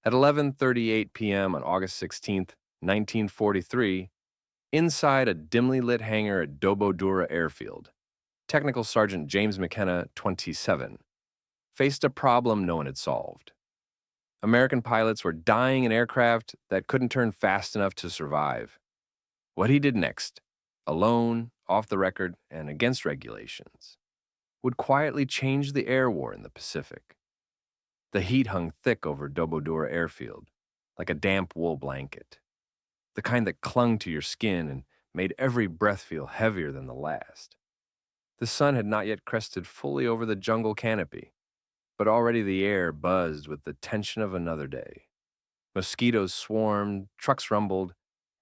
At 11:38 p.m. on August 16th, 1943, inside a dimly lit hangar at Dobodura Airfield, Technical Sergeant James McKenna, 27, faced a problem no one had solved. American pilots were dying in aircraft that couldn't turn fast enough to survive. What he did next, alone, off the record, and against regulations, would quietly change the air war in the Pacific. The heat hung thick over Dobodura Airfield, like a damp wool blanket, the kind that clung to your skin and made every breath feel heavier than the last. The sun had not yet crested fully over the jungle canopy, but already the air buzzed with the tension of another day. Mosquitoes swarmed, trucks rumbled,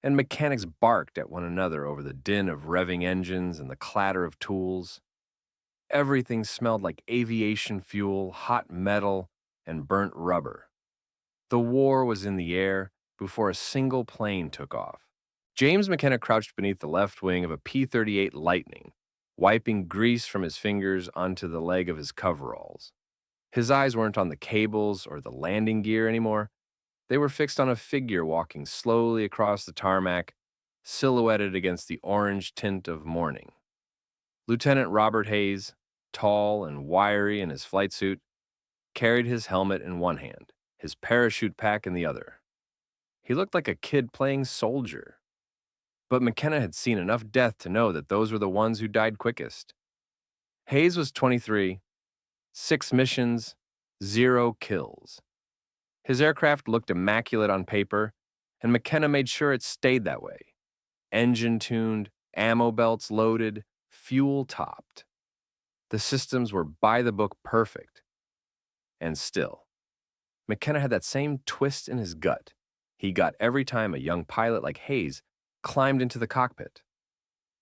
and mechanics barked at one another over the din of revving engines and the clatter of tools. Everything smelled like aviation fuel, hot metal, and burnt rubber. The war was in the air before a single plane took off. James McKenna crouched beneath the left wing of a P-38 Lightning, wiping grease from his fingers onto the leg of his coveralls. His eyes weren't on the cables or the landing gear anymore. They were fixed on a figure walking slowly across the tarmac, silhouetted against the orange tint of morning. Lieutenant Robert Hayes, tall and wiry in his flight suit, carried his helmet in one hand, his parachute pack in the other. He looked like a kid playing soldier. But McKenna had seen enough death to know that those were the ones who died quickest. Hayes was 23, 6 missions, 0 kills. His aircraft looked immaculate on paper, and McKenna made sure it stayed that way. Engine tuned, ammo belts loaded, fuel topped. The systems were by the book perfect. And still, McKenna had that same twist in his gut he got every time a young pilot like Hayes climbed into the cockpit.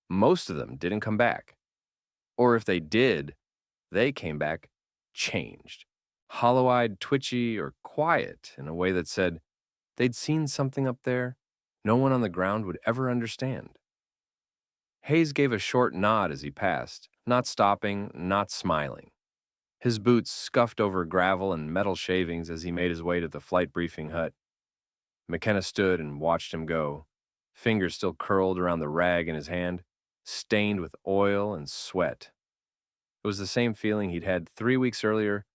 Most of them didn't come back. Or if they did, they came back changed, hollow-eyed, twitchy, or quiet in a way that said they'd seen something up there no one on the ground would ever understand. Hayes gave a short nod as he passed, not stopping, not smiling. His boots scuffed over gravel and metal shavings as he made his way to the flight briefing hut. McKenna stood and watched him go, fingers still curled around the rag in his hand, stained with oil and sweat. It was the same feeling he'd had 3 weeks earlier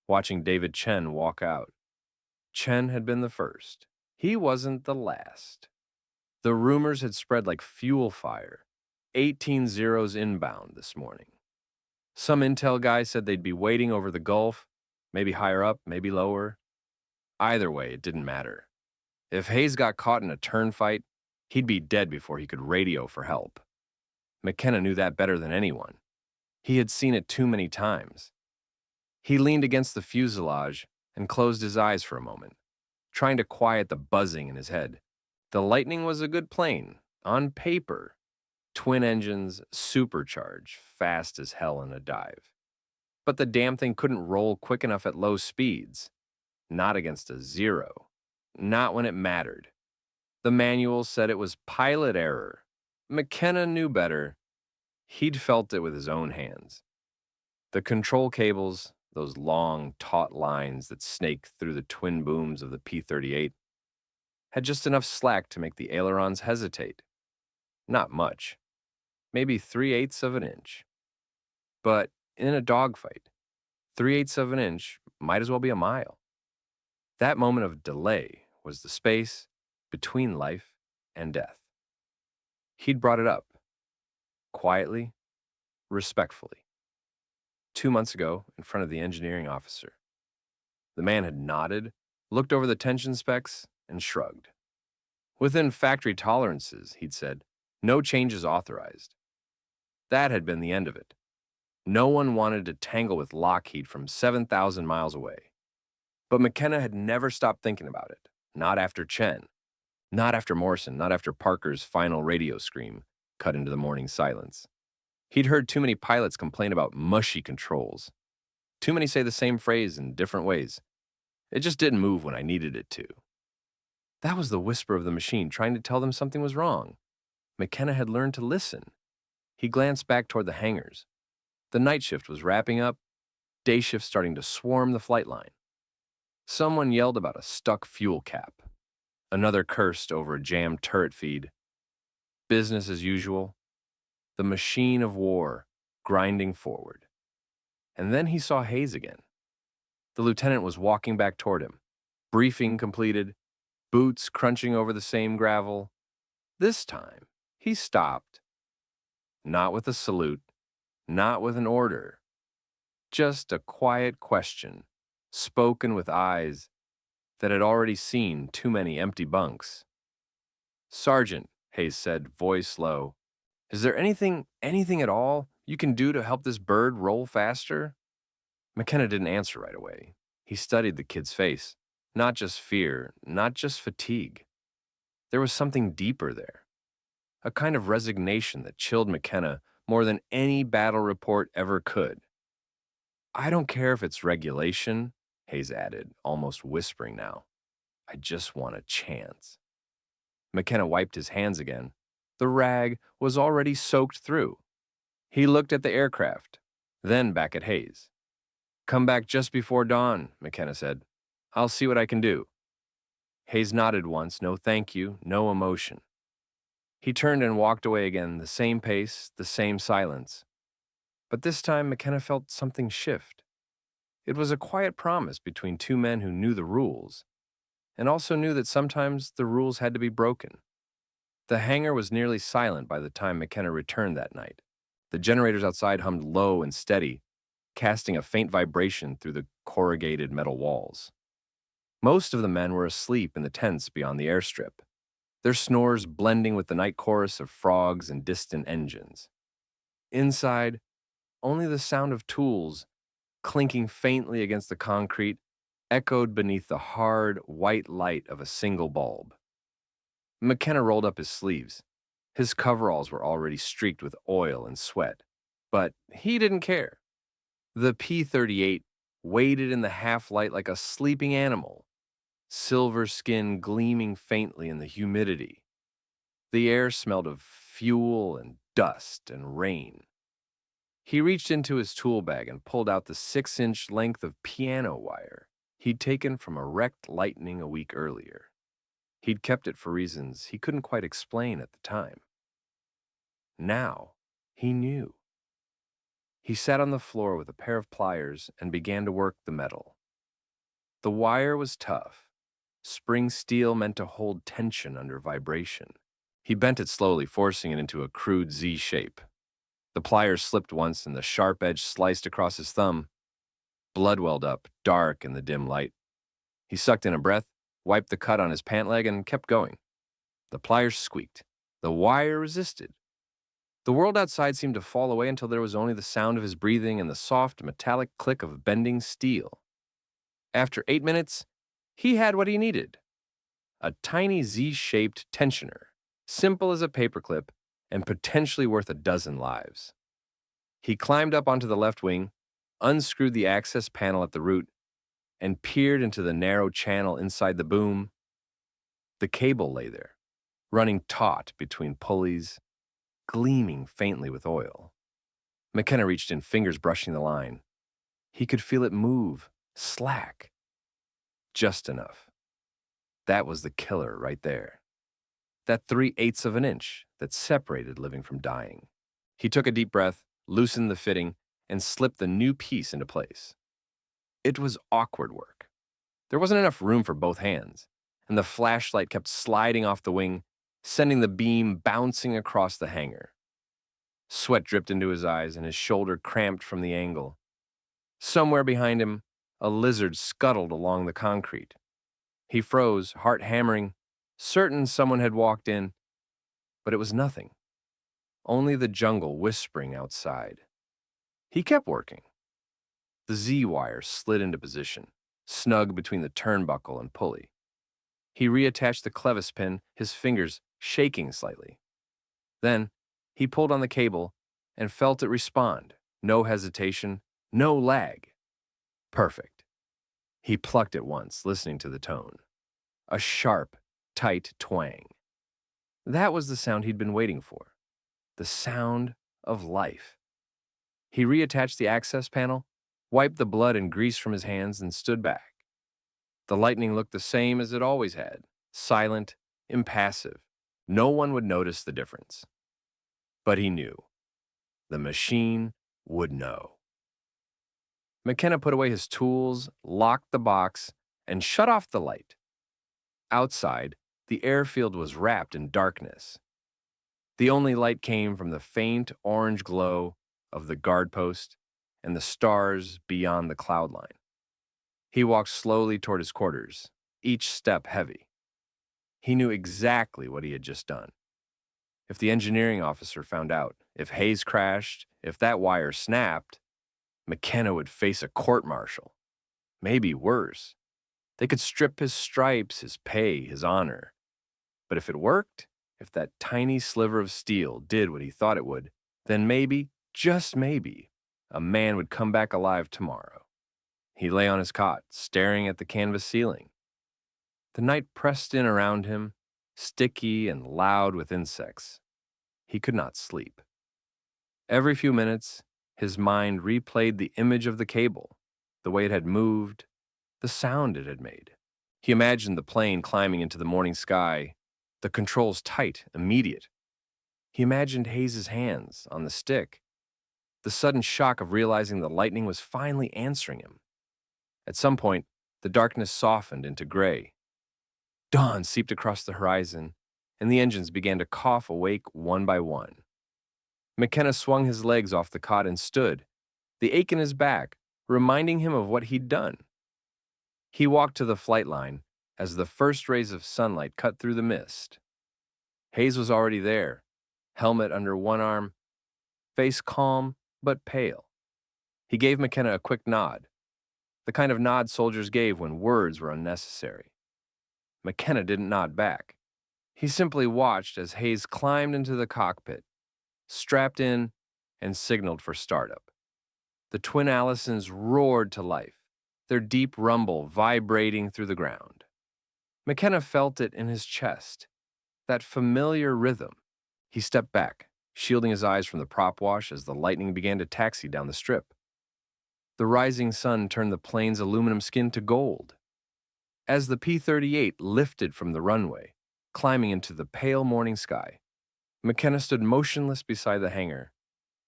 watching David Chen walk out. Chen had been the first. He wasn't the last. The rumors had spread like fuel fire. 18 zeros inbound this morning. Some intel guy said they'd be waiting over the Gulf, maybe higher up, maybe lower. Either way, it didn't matter. If Hayes got caught in a turn fight, he'd be dead before he could radio for help. McKenna knew that better than anyone. He had seen it too many times. He leaned against the fuselage and closed his eyes for a moment, trying to quiet the buzzing in his head. The Lightning was a good plane, on paper. Twin engines, supercharged, fast as hell in a dive. But the damn thing couldn't roll quick enough at low speeds. Not against a zero. Not when it mattered. The manual said it was pilot error. McKenna knew better. He'd felt it with his own hands. The control cables, those long, taut lines that snaked through the twin booms of the P-38, had just enough slack to make the ailerons hesitate. Not much. Maybe 3/8 of an inch. But in a dogfight, 3/8 of an inch might as well be a mile. That moment of delay was the space between life and death. He'd brought it up, quietly, respectfully. 2 months ago, in front of the engineering officer. The man had nodded, looked over the tension specs, and shrugged. Within factory tolerances, he'd said, no changes authorized. That had been the end of it. No one wanted to tangle with Lockheed from 7,000 miles away. But McKenna had never stopped thinking about it. Not after Chen. Not after Morrison. Not after Parker's final radio scream cut into the morning silence. He'd heard too many pilots complain about mushy controls. Too many say the same phrase in different ways. It just didn't move when I needed it to. That was the whisper of the machine trying to tell them something was wrong. McKenna had learned to listen. He glanced back toward the hangars. The night shift was wrapping up, day shift starting to swarm the flight line. Someone yelled about a stuck fuel cap. Another cursed over a jammed turret feed. Business as usual. The machine of war grinding forward. And then he saw Hayes again. The lieutenant was walking back toward him. Briefing completed, boots crunching over the same gravel. This time, he stopped. Not with a salute, not with an order. Just a quiet question, spoken with eyes that had already seen too many empty bunks. "Sergeant," Hayes said, voice low, "is there anything at all you can do to help this bird roll faster?" McKenna didn't answer right away. He studied the kid's face. Not just fear, not just fatigue. There was something deeper there. A kind of resignation that chilled McKenna more than any battle report ever could. "I don't care if it's regulation," Hayes added, almost whispering now. "I just want a chance." McKenna wiped his hands again. The rag was already soaked through. He looked at the aircraft, then back at Hayes. "Come back just before dawn," McKenna said. "I'll see what I can do." Hayes nodded once, no thank you, no emotion. He turned and walked away again, the same pace, the same silence. But this time McKenna felt something shift. It was a quiet promise between two men who knew the rules, and also knew that sometimes the rules had to be broken. The hangar was nearly silent by the time McKenna returned that night. The generators outside hummed low and steady, casting a faint vibration through the corrugated metal walls. Most of the men were asleep in the tents beyond the airstrip, their snores blending with the night chorus of frogs and distant engines. Inside, only the sound of tools clinking faintly against the concrete echoed beneath the hard, white light of a single bulb. McKenna rolled up his sleeves. His coveralls were already streaked with oil and sweat, but he didn't care. The P-38 waited in the half-light like a sleeping animal, silver skin gleaming faintly in the humidity. The air smelled of fuel and dust and rain. He reached into his tool bag and pulled out the 6-inch length of piano wire he'd taken from a wrecked Lightning a week earlier. He'd kept it for reasons he couldn't quite explain at the time. Now, he knew. He sat on the floor with a pair of pliers and began to work the metal. The wire was tough. Spring steel meant to hold tension under vibration. He bent it slowly, forcing it into a crude Z shape. The pliers slipped once and the sharp edge sliced across his thumb. Blood welled up, dark in the dim light. He sucked in a breath, wiped the cut on his pant leg, and kept going. The pliers squeaked. The wire resisted. The world outside seemed to fall away until there was only the sound of his breathing and the soft, metallic click of bending steel. After 8 minutes, he had what he needed. A tiny Z-shaped tensioner, simple as a paperclip and potentially worth a dozen lives. He climbed up onto the left wing, unscrewed the access panel at the root, and peered into the narrow channel inside the boom. The cable lay there, running taut between pulleys, gleaming faintly with oil. McKenna reached in, fingers brushing the line. He could feel it move, slack. Just enough. That was the killer right there. That 3/8 of an inch that separated living from dying. He took a deep breath, loosened the fitting, and slipped the new piece into place. It was awkward work. There wasn't enough room for both hands, and the flashlight kept sliding off the wing, sending the beam bouncing across the hangar. Sweat dripped into his eyes, and his shoulder cramped from the angle. Somewhere behind him, a lizard scuttled along the concrete. He froze, heart hammering, certain someone had walked in, but it was nothing. Only the jungle whispering outside. He kept working. The Z-wire slid into position, snug between the turnbuckle and pulley. He reattached the clevis pin, his fingers shaking slightly. Then, he pulled on the cable and felt it respond. No hesitation, no lag. Perfect. He plucked it once, listening to the tone. A sharp, tight twang. That was the sound he'd been waiting for. The sound of life. He reattached the access panel, wiped the blood and grease from his hands, and stood back. The lightning looked the same as it always had, silent, impassive. No one would notice the difference. But he knew. The machine would know. McKenna put away his tools, locked the box, and shut off the light. Outside, the airfield was wrapped in darkness. The only light came from the faint orange glow of the guard post and the stars beyond the cloud line. He walked slowly toward his quarters, each step heavy. He knew exactly what he had just done. If the engineering officer found out, if Hayes crashed, if that wire snapped, McKenna would face a court-martial. Maybe worse. They could strip his stripes, his pay, his honor. But if it worked, if that tiny sliver of steel did what he thought it would, then maybe, just maybe, a man would come back alive tomorrow. He lay on his cot, staring at the canvas ceiling. The night pressed in around him, sticky and loud with insects. He could not sleep. Every few minutes, his mind replayed the image of the cable, the way it had moved, the sound it had made. He imagined the plane climbing into the morning sky, the controls tight, immediate. He imagined Hayes's hands on the stick, the sudden shock of realizing the lightning was finally answering him. At some point, the darkness softened into gray. Dawn seeped across the horizon, and the engines began to cough awake one by one. McKenna swung his legs off the cot and stood, the ache in his back reminding him of what he'd done. He walked to the flight line as the first rays of sunlight cut through the mist. Hayes was already there, helmet under one arm, face calm but pale. He gave McKenna a quick nod, the kind of nod soldiers gave when words were unnecessary. McKenna didn't nod back. He simply watched as Hayes climbed into the cockpit, strapped in, and signaled for startup. The twin Allisons roared to life, their deep rumble vibrating through the ground. McKenna felt it in his chest, that familiar rhythm. He stepped back, shielding his eyes from the prop wash as the lightning began to taxi down the strip. The rising sun turned the plane's aluminum skin to gold. As the P-38 lifted from the runway, climbing into the pale morning sky, McKenna stood motionless beside the hangar.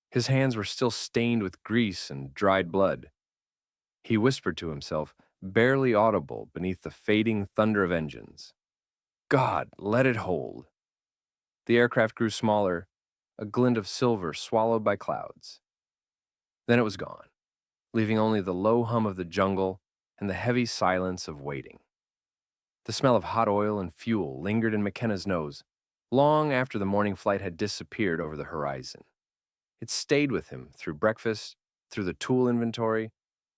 His hands were still stained with grease and dried blood. He whispered to himself, barely audible beneath the fading thunder of engines. God, let it hold. The aircraft grew smaller, a glint of silver swallowed by clouds. Then it was gone, leaving only the low hum of the jungle and the heavy silence of waiting. The smell of hot oil and fuel lingered in McKenna's nose long after the morning flight had disappeared over the horizon. It stayed with him through breakfast, through the tool inventory,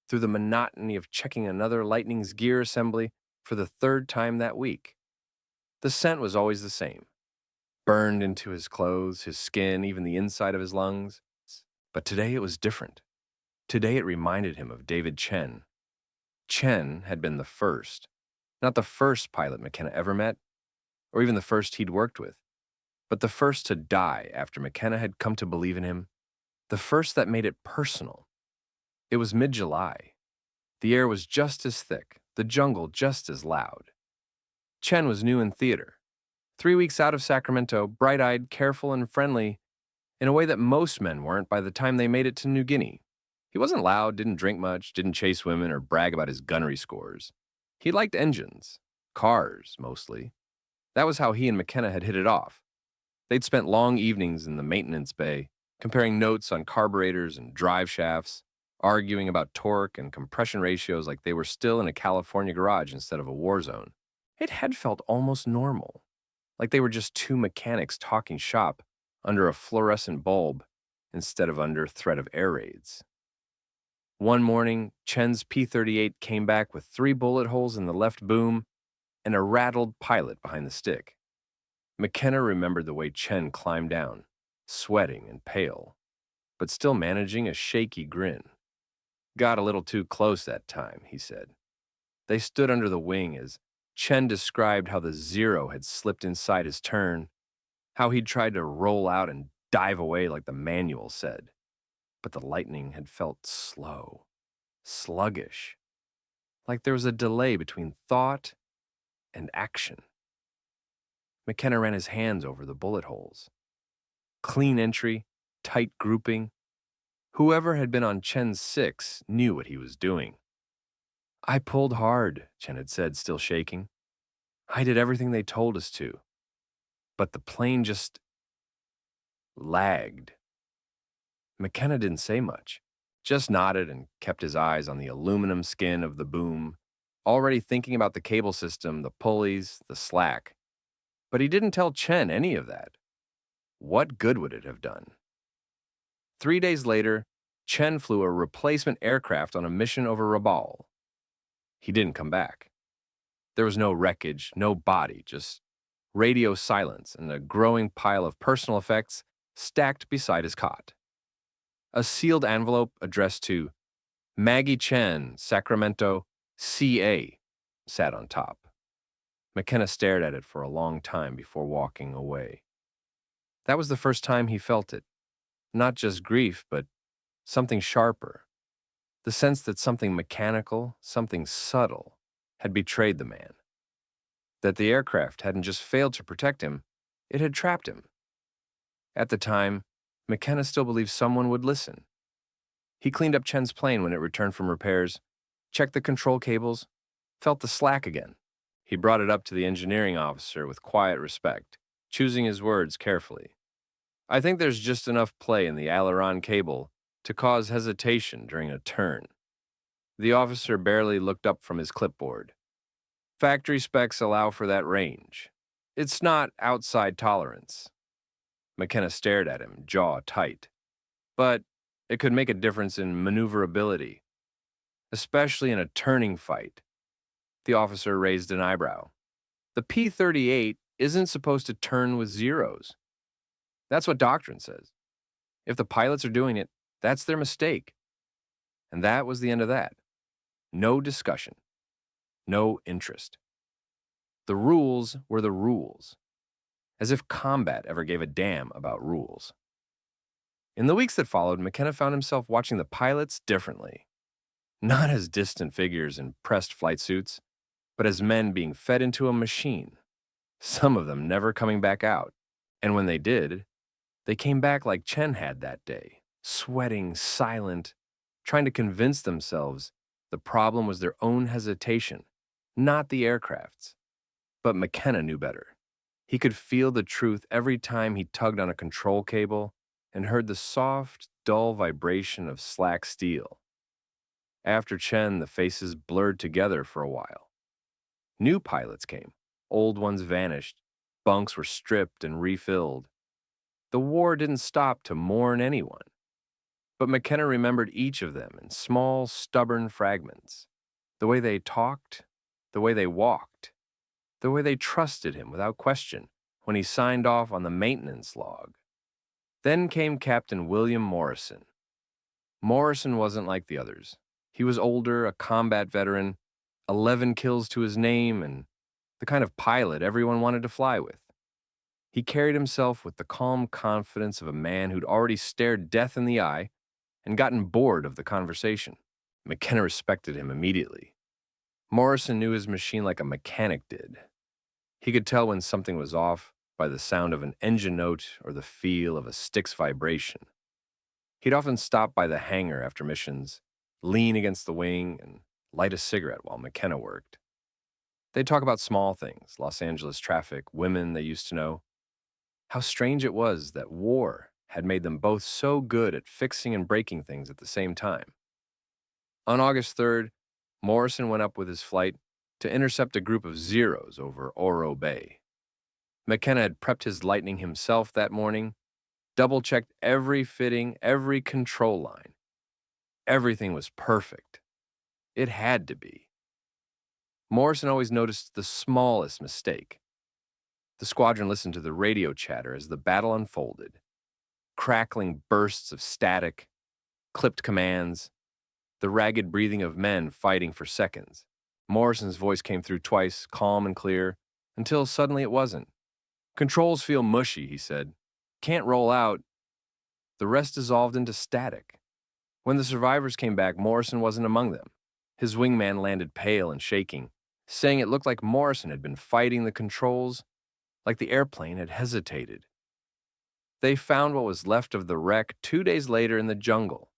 through the monotony of checking another Lightning's gear assembly for the third time that week. The scent was always the same, burned into his clothes, his skin, even the inside of his lungs. But today it was different. Today it reminded him of David Chen. Chen had been the first, not the first pilot McKenna ever met, or even the first he'd worked with, but the first to die after McKenna had come to believe in him, the first that made it personal. It was mid-July. The air was just as thick, the jungle just as loud. Chen was new in theater, 3 weeks out of Sacramento, bright-eyed, careful, and friendly, in a way that most men weren't by the time they made it to New Guinea. He wasn't loud, didn't drink much, didn't chase women or brag about his gunnery scores. He liked engines, cars, mostly. That was how he and McKenna had hit it off. They'd spent long evenings in the maintenance bay, comparing notes on carburetors and drive shafts, arguing about torque and compression ratios like they were still in a California garage instead of a war zone. It had felt almost normal, like they were just two mechanics talking shop under a fluorescent bulb instead of under threat of air raids. One morning, Chen's P-38 came back with 3 bullet holes in the left boom and a rattled pilot behind the stick. McKenna remembered the way Chen climbed down, sweating and pale, but still managing a shaky grin. Got a little too close that time, he said. They stood under the wing as Chen described how the Zero had slipped inside his turn, how he'd tried to roll out and dive away like the manual said. But the Lightning had felt slow, sluggish, like there was a delay between thought and action. McKenna ran his hands over the bullet holes. Clean entry, tight grouping. Whoever had been on Chen's 6 knew what he was doing. I pulled hard, Chen had said, still shaking. I did everything they told us to. But the plane just lagged. McKenna didn't say much, just nodded and kept his eyes on the aluminum skin of the boom, already thinking about the cable system, the pulleys, the slack. But he didn't tell Chen any of that. What good would it have done? 3 days later, Chen flew a replacement aircraft on a mission over Rabaul. He didn't come back. There was no wreckage, no body, just radio silence and a growing pile of personal effects stacked beside his cot. A sealed envelope addressed to Maggie Chen, Sacramento, CA, sat on top. McKenna stared at it for a long time before walking away. That was the first time he felt it. Not just grief, but something sharper. The sense that something mechanical, something subtle, had betrayed the man. That the aircraft hadn't just failed to protect him, it had trapped him. At the time, McKenna still believed someone would listen. He cleaned up Chen's plane when it returned from repairs, checked the control cables, felt the slack again. He brought it up to the engineering officer with quiet respect, choosing his words carefully. I think there's just enough play in the aileron cable to cause hesitation during a turn. The officer barely looked up from his clipboard. Factory specs allow for that range. It's not outside tolerance. McKenna stared at him, jaw tight. But it could make a difference in maneuverability, especially in a turning fight. The officer raised an eyebrow. The P-38 isn't supposed to turn with zeros. That's what doctrine says. If the pilots are doing it, that's their mistake. And that was the end of that. No discussion. No interest. The rules were the rules. As if combat ever gave a damn about rules. In the weeks that followed, McKenna found himself watching the pilots differently. Not as distant figures in pressed flight suits, but as men being fed into a machine, some of them never coming back out. And when they did, they came back like Chen had that day, sweating, silent, trying to convince themselves the problem was their own hesitation, not the aircraft's. But McKenna knew better. He could feel the truth every time he tugged on a control cable and heard the soft, dull vibration of slack steel. After Chen, the faces blurred together for a while. New pilots came. Old ones vanished. Bunks were stripped and refilled. The war didn't stop to mourn anyone. But McKenna remembered each of them in small, stubborn fragments. The way they talked, the way they walked, the way they trusted him without question when he signed off on the maintenance log. Then came Captain William Morrison. Morrison wasn't like the others. He was older, a combat veteran, 11 kills to his name, and the kind of pilot everyone wanted to fly with. He carried himself with the calm confidence of a man who'd already stared death in the eye and gotten bored of the conversation. McKenna respected him immediately. Morrison knew his machine like a mechanic did. He could tell when something was off by the sound of an engine note or the feel of a stick's vibration. He'd often stop by the hangar after missions, lean against the wing, and light a cigarette while McKenna worked. They'd talk about small things, Los Angeles traffic, women they used to know. How strange it was that war had made them both so good at fixing and breaking things at the same time. On August 3rd, Morrison went up with his flight to intercept a group of Zeros over Oro Bay. McKenna had prepped his Lightning himself that morning, double-checked every fitting, every control line. Everything was perfect. It had to be. Morrison always noticed the smallest mistake. The squadron listened to the radio chatter as the battle unfolded. Crackling bursts of static, clipped commands, the ragged breathing of men fighting for seconds. Morrison's voice came through twice, calm and clear, until suddenly it wasn't. Controls feel mushy, he said. Can't roll out. The rest dissolved into static. When the survivors came back, Morrison wasn't among them. His wingman landed pale and shaking, saying it looked like Morrison had been fighting the controls, like the airplane had hesitated. They found what was left of the wreck 2 days later in the jungle.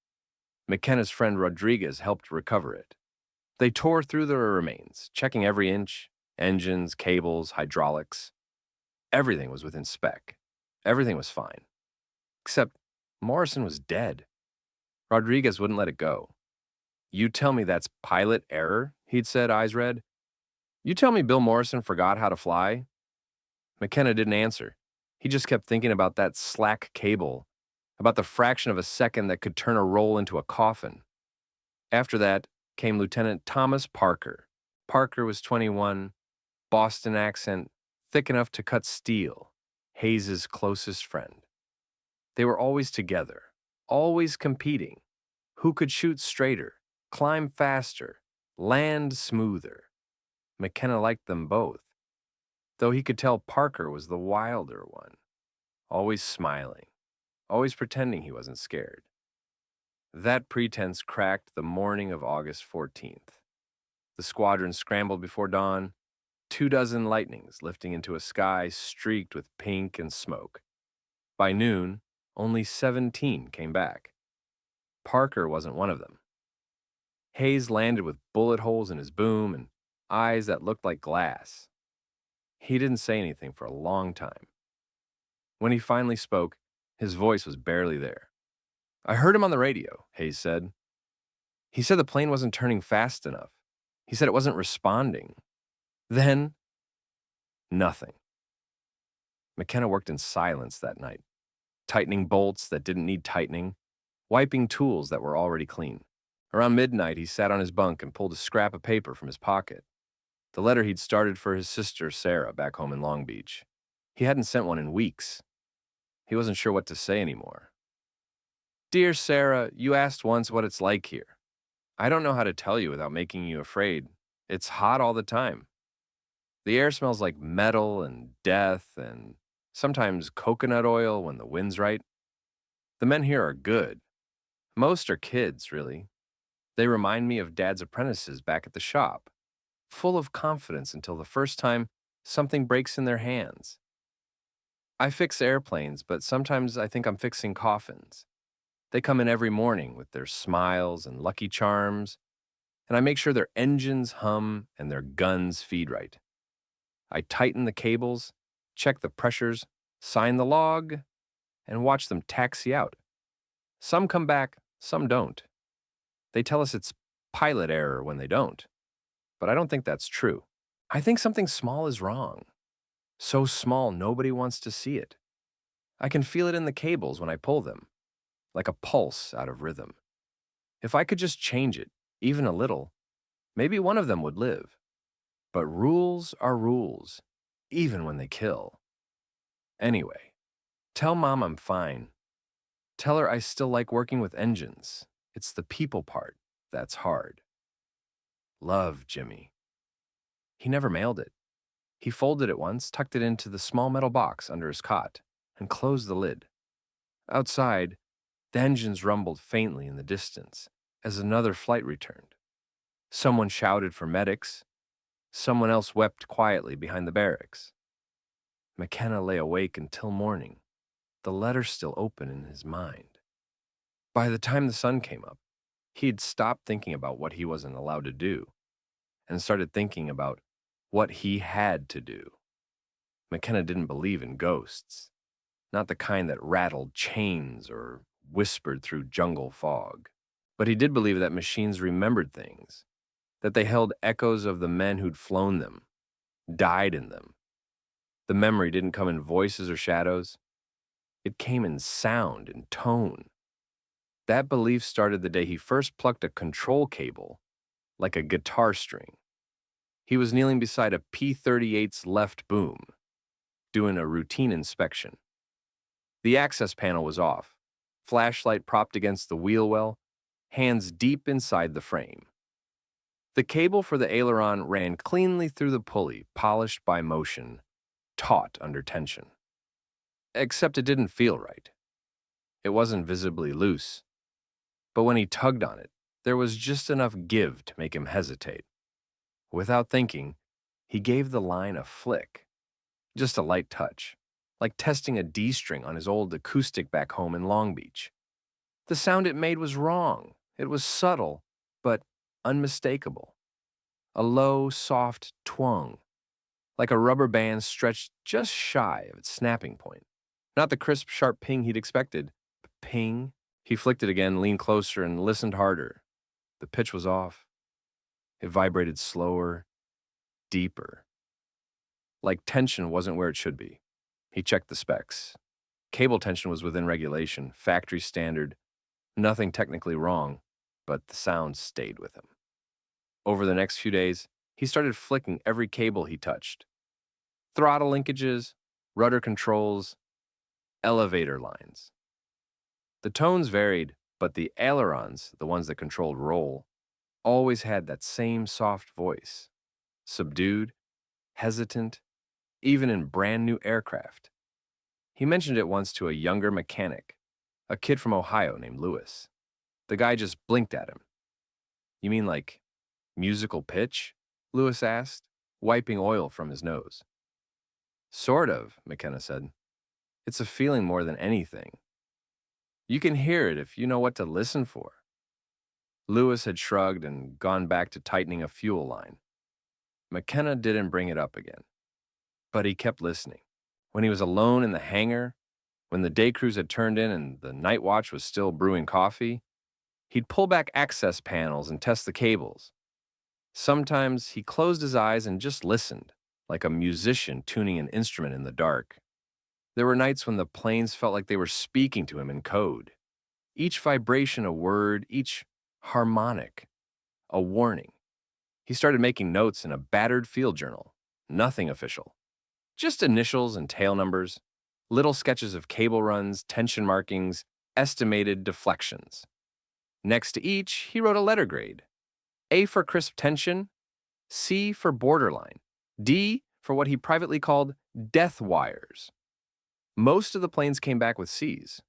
McKenna's friend Rodriguez helped recover it. They tore through the remains, checking every inch, engines, cables, hydraulics. Everything was within spec. Everything was fine. Except Morrison was dead. Rodriguez wouldn't let it go. "You tell me that's pilot error?" he'd said, eyes red. "You tell me Bill Morrison forgot how to fly?" McKenna didn't answer. He just kept thinking about that slack cable, about the fraction of a second that could turn a roll into a coffin. After that came Lieutenant Thomas Parker. Parker was 21, Boston accent, thick enough to cut steel, Hayes's closest friend. They were always together, always competing. Who could shoot straighter, climb faster, land smoother? McKenna liked them both, though he could tell Parker was the wilder one, always smiling, always pretending he wasn't scared. That pretense cracked the morning of August 14th. The squadron scrambled before dawn, 24 lightnings lifting into a sky streaked with pink and smoke. By noon, only 17 came back. Parker wasn't one of them. Hayes landed with bullet holes in his boom and eyes that looked like glass. He didn't say anything for a long time. When he finally spoke, his voice was barely there. "I heard him on the radio," Hayes said. "He said the plane wasn't turning fast enough. He said it wasn't responding. Then, nothing." McKenna worked in silence that night, tightening bolts that didn't need tightening, wiping tools that were already clean. Around midnight, he sat on his bunk and pulled a scrap of paper from his pocket. The letter he'd started for his sister, Sarah, back home in Long Beach. He hadn't sent one in weeks. He wasn't sure what to say anymore. "Dear Sarah, you asked once what it's like here. I don't know how to tell you without making you afraid. It's hot all the time. The air smells like metal and death and sometimes coconut oil when the wind's right. The men here are good. Most are kids, really. They remind me of Dad's apprentices back at the shop, full of confidence until the first time something breaks in their hands. I fix airplanes, but sometimes I think I'm fixing coffins. They come in every morning with their smiles and lucky charms, and I make sure their engines hum and their guns feed right. I tighten the cables, check the pressures, sign the log, and watch them taxi out. Some come back, some don't. They tell us it's pilot error when they don't, but I don't think that's true. I think something small is wrong. So small nobody wants to see it. I can feel it in the cables when I pull them, like a pulse out of rhythm. If I could just change it, even a little, maybe one of them would live. But rules are rules, even when they kill. Anyway, tell Mom I'm fine. Tell her I still like working with engines. It's the people part that's hard. Love, Jimmy." He never mailed it. He folded it once, tucked it into the small metal box under his cot, and closed the lid. Outside, the engines rumbled faintly in the distance as another flight returned. Someone shouted for medics. Someone else wept quietly behind the barracks. McKenna lay awake until morning, the letter still open in his mind. By the time the sun came up, he had stopped thinking about what he wasn't allowed to do and started thinking about what he had to do. McKenna didn't believe in ghosts, not the kind that rattled chains or whispered through jungle fog. But he did believe that machines remembered things, that they held echoes of the men who'd flown them, died in them. The memory didn't come in voices or shadows. It came in sound and tone. That belief started the day he first plucked a control cable like a guitar string. He was kneeling beside a P-38's left boom, doing a routine inspection. The access panel was off, flashlight propped against the wheel well, hands deep inside the frame. The cable for the aileron ran cleanly through the pulley, polished by motion, taut under tension. Except it didn't feel right. It wasn't visibly loose, but when he tugged on it, There was just enough give to make him hesitate. Without thinking, he gave the line a flick, just a light touch, like testing a D string on his old acoustic back home in Long Beach. The sound it made was wrong. It was subtle, but unmistakable. A low, soft twang, like a rubber band stretched just shy of its snapping point. Not the crisp, sharp ping he'd expected, but ping. He flicked it again, leaned closer, and listened harder. The pitch was off. It vibrated slower, deeper. Like tension wasn't where it should be. He checked the specs. Cable tension was within regulation, factory standard, nothing technically wrong, but the sound stayed with him. Over the next few days, he started flicking every cable he touched. Throttle linkages, rudder controls, elevator lines. The tones varied, but the ailerons, the ones that controlled roll, always had that same soft voice. Subdued, hesitant, even in brand new aircraft. He mentioned it once to a younger mechanic, a kid from Ohio named Lewis. The guy just blinked at him. "You mean like musical pitch?" Lewis asked, wiping oil from his nose. "Sort of," McKenna said. "It's a feeling more than anything. You can hear it if you know what to listen for." Lewis had shrugged and gone back to tightening a fuel line. McKenna didn't bring it up again, but he kept listening. When he was alone in the hangar, when the day crews had turned in and the night watch was still brewing coffee, he'd pull back access panels and test the cables. Sometimes he closed his eyes and just listened, like a musician tuning an instrument in the dark. There were nights when the planes felt like they were speaking to him in code. Each vibration a word, each harmonic a warning. He started making notes in a battered field journal. Nothing official. Just initials and tail numbers, little sketches of cable runs, tension markings, estimated deflections. Next to each, he wrote a letter grade. A for crisp tension, C for borderline, D for what he privately called death wires. Most of the planes came back with C's.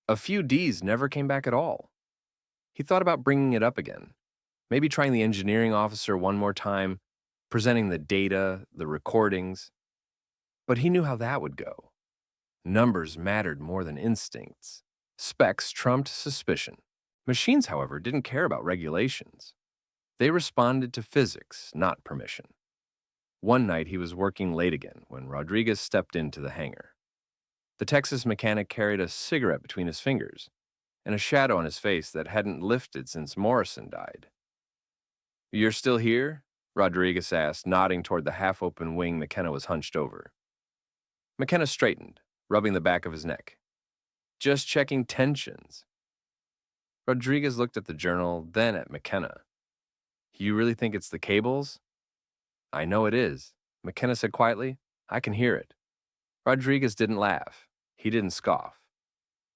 A few D's never came back at all. He thought about bringing it up again, maybe trying the engineering officer one more time, presenting the data, the recordings. But he knew how that would go. Numbers mattered more than instincts. Specs trumped suspicion. Machines, however, didn't care about regulations. They responded to physics, not permission. One night he was working late again when Rodriguez stepped into the hangar. The Texas mechanic carried a cigarette between his fingers and a shadow on his face that hadn't lifted since Morrison died. "You're still here?" Rodriguez asked, nodding toward the half-open wing McKenna was hunched over. McKenna straightened, rubbing the back of his neck. "Just checking tensions." Rodriguez looked at the journal, then at McKenna. "You really think it's the cables?" "I know it is," McKenna said quietly. "I can hear it." Rodriguez didn't laugh. He didn't scoff.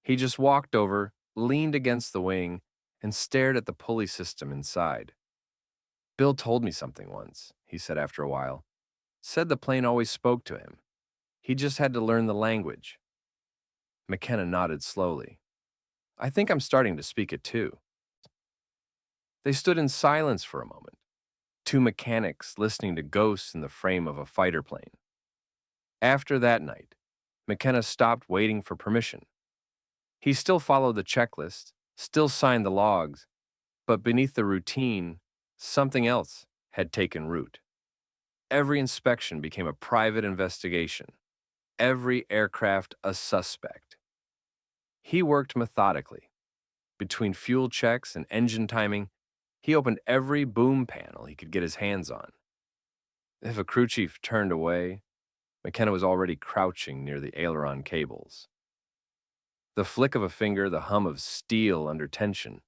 He just walked over, leaned against the wing, and stared at the pulley system inside. "Bill told me something once," he said after a while. "Said the plane always spoke to him. He just had to learn the language." McKenna nodded slowly. "I think I'm starting to speak it too." They stood in silence for a moment, two mechanics listening to ghosts in the frame of a fighter plane. After that night, McKenna stopped waiting for permission. He still followed the checklist, still signed the logs, but beneath the routine, something else had taken root. Every inspection became a private investigation, every aircraft a suspect. He worked methodically. Between fuel checks and engine timing, he opened every boom panel he could get his hands on. If a crew chief turned away, McKenna was already crouching near the aileron cables. The flick of a finger, the hum of steel under tension.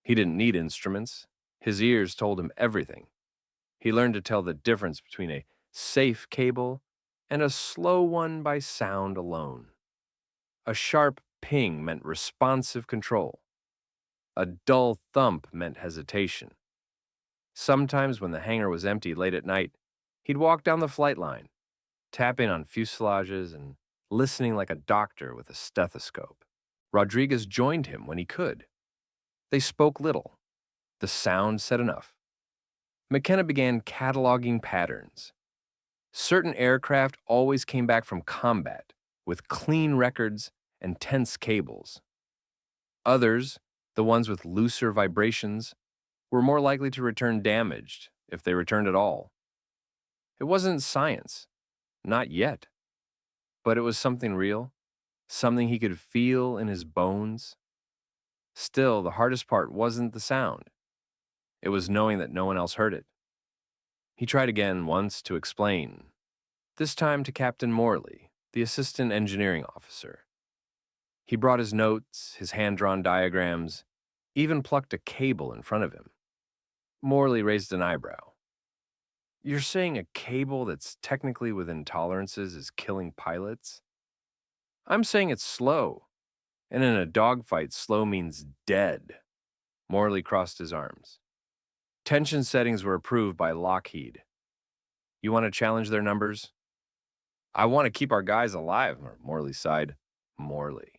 He didn't need instruments. His ears told him everything. He learned to tell the difference between a safe cable and a slow one by sound alone. A sharp ping meant responsive control. A dull thump meant hesitation. Sometimes when the hangar was empty late at night, he'd walk down the flight line, tapping on fuselages and listening like a doctor with a stethoscope. Rodriguez joined him when he could. They spoke little, The sound said enough. McKenna began cataloging patterns. Certain aircraft always came back from combat with clean records and tense cables. Others, the ones with looser vibrations, were more likely to return damaged if they returned at all. It wasn't science, not yet, but it was something real, something he could feel in his bones. Still, the hardest part wasn't the sound. It was knowing that no one else heard it. He tried again once to explain, this time to Captain Morley, the assistant engineering officer. He brought his notes, his hand-drawn diagrams, even plucked a cable in front of him. Morley raised an eyebrow. You're saying a cable that's technically within tolerances is killing pilots? I'm saying it's slow, and in a dogfight, slow means dead. Morley crossed his arms. Tension settings were approved by Lockheed. You want to challenge their numbers? I want to keep our guys alive, Morley sighed. Morley.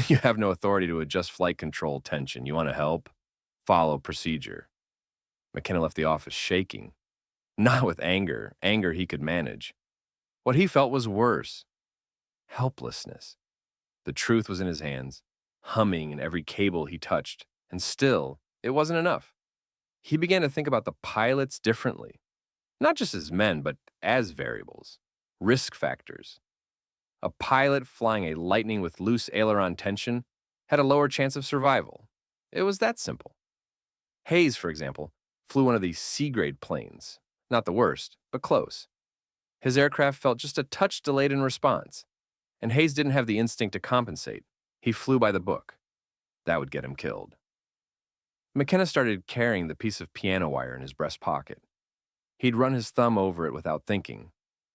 You have no authority to adjust flight control tension. You want to help? Follow procedure. McKenna left the office shaking. Not with anger. Anger he could manage. What he felt was worse. Helplessness. The truth was in his hands, humming in every cable he touched, and still, it wasn't enough. He began to think about the pilots differently, not just as men, but as variables, risk factors. A pilot flying a Lightning with loose aileron tension had a lower chance of survival. It was that simple. Hayes, for example, flew one of these C-grade planes. Not the worst, but close. His aircraft felt just a touch delayed in response, and Hayes didn't have the instinct to compensate. He flew by the book. That would get him killed. McKenna started carrying the piece of piano wire in his breast pocket. He'd run his thumb over it without thinking,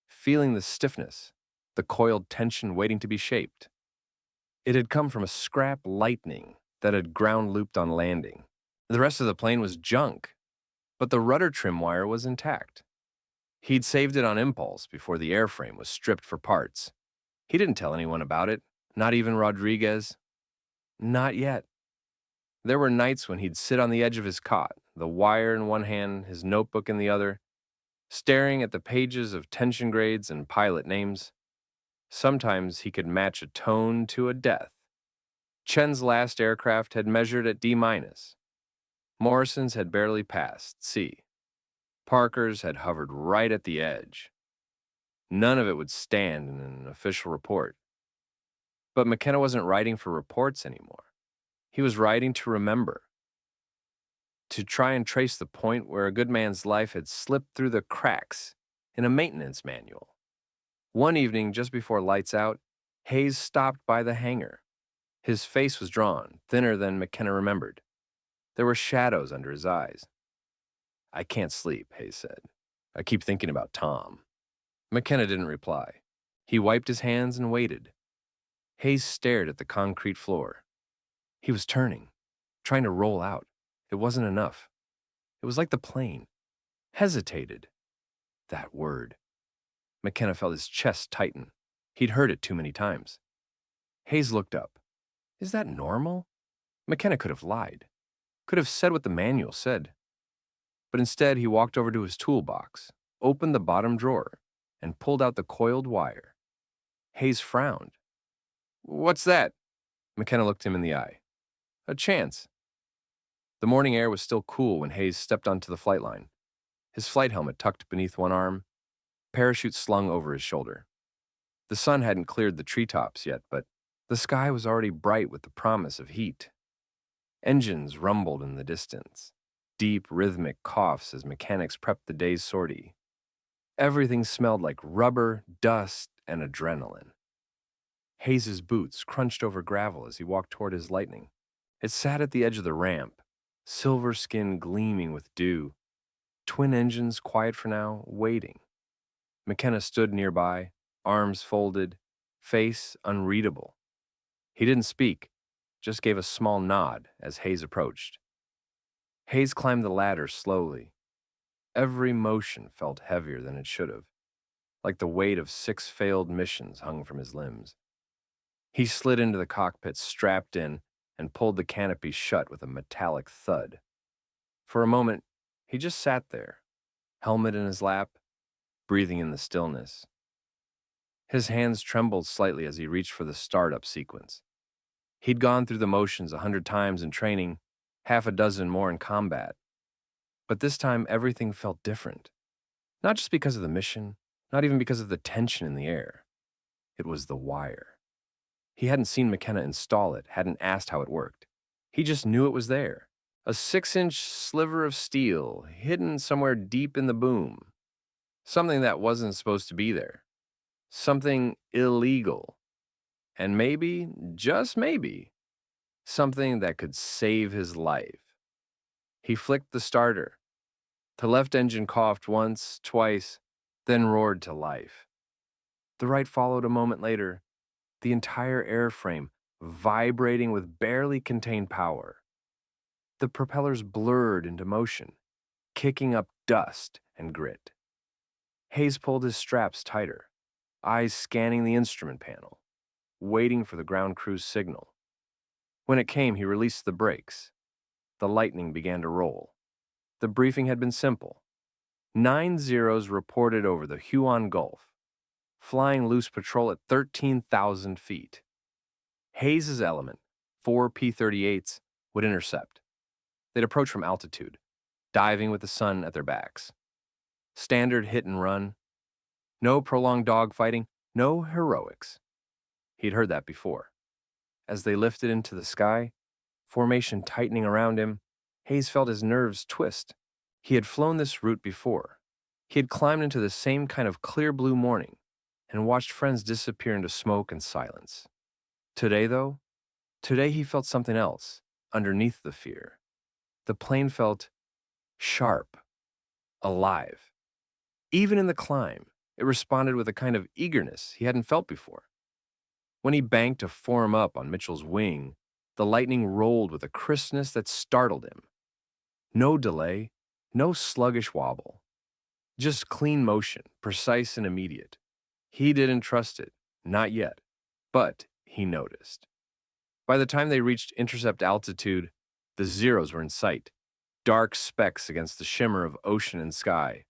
feeling the stiffness, the coiled tension waiting to be shaped. It had come from a scrap Lightning that had ground-looped on landing. The rest of the plane was junk, but the rudder trim wire was intact. He'd saved it on impulse before the airframe was stripped for parts. He didn't tell anyone about it, not even Rodriguez. Not yet. There were nights when he'd sit on the edge of his cot, the wire in one hand, his notebook in the other, staring at the pages of tension grades and pilot names. Sometimes he could match a tone to a death. Chen's last aircraft had measured at D-. Morrison's had barely passed C. Parker's had hovered right at the edge. None of it would stand in an official report. But McKenna wasn't writing for reports anymore. He was writing to remember, to try and trace the point where a good man's life had slipped through the cracks in a maintenance manual. One evening, just before lights out, Hayes stopped by the hangar. His face was drawn, thinner than McKenna remembered. There were shadows under his eyes. I can't sleep, Hayes said. I keep thinking about Tom. McKenna didn't reply. He wiped his hands and waited. Hayes stared at the concrete floor. He was turning, trying to roll out. It wasn't enough. It was like the plane. Hesitated. That word. McKenna felt his chest tighten. He'd heard it too many times. Hayes looked up. Is that normal? McKenna could have lied. Could have said what the manual said. But instead, he walked over to his toolbox, opened the bottom drawer, and pulled out the coiled wire. Hayes frowned. What's that? McKenna looked him in the eye. A chance. The morning air was still cool when Hayes stepped onto the flight line. His flight helmet tucked beneath one arm, parachute slung over his shoulder. The sun hadn't cleared the treetops yet, but the sky was already bright with the promise of heat. Engines rumbled in the distance, deep, rhythmic coughs as mechanics prepped the day's sortie. Everything smelled like rubber, dust, and adrenaline. Hayes's boots crunched over gravel as he walked toward his Lightning. It sat at the edge of the ramp, silver skin gleaming with dew. Twin engines quiet for now, waiting. McKenna stood nearby, arms folded, face unreadable. He didn't speak, just gave a small nod as Hayes approached. Hayes climbed the ladder slowly. Every motion felt heavier than it should have, like the weight of 6 failed missions hung from his limbs. He slid into the cockpit, strapped in, and pulled the canopy shut with a metallic thud. For a moment, he just sat there, helmet in his lap, breathing in the stillness. His hands trembled slightly as he reached for the startup sequence. He'd gone through the motions 100 times in training, half a dozen more in combat. But this time, everything felt different. Not just because of the mission, not even because of the tension in the air. It was the wire. He hadn't seen McKenna install it, hadn't asked how it worked. He just knew it was there. A 6-inch sliver of steel, hidden somewhere deep in the boom. Something that wasn't supposed to be there. Something illegal. And maybe, just maybe, something that could save his life. He flicked the starter. The left engine coughed once, twice, then roared to life. The right followed a moment later, the entire airframe vibrating with barely contained power. The propellers blurred into motion, kicking up dust and grit. Hayes pulled his straps tighter, eyes scanning the instrument panel, waiting for the ground crew's signal. When it came, he released the brakes. The lightning began to roll. The briefing had been simple. 9 Zeros reported over the Huon Gulf, flying loose patrol at 13,000 feet. Hayes' element, 4 P-38s, would intercept. They'd approach from altitude, diving with the sun at their backs. Standard hit and run. No prolonged dogfighting, no heroics. He'd heard that before. As they lifted into the sky, formation tightening around him, Hayes felt his nerves twist. He had flown this route before. He had climbed into the same kind of clear blue morning and watched friends disappear into smoke and silence. Today, though, he felt something else underneath the fear. The plane felt sharp, alive. Even in the climb, it responded with a kind of eagerness he hadn't felt before. When he banked to form up on Mitchell's wing, the lightning rolled with a crispness that startled him. No delay, no sluggish wobble. Just clean motion, precise and immediate. He didn't trust it, not yet, but he noticed. By the time they reached intercept altitude, the Zeros were in sight, dark specks against the shimmer of ocean and sky.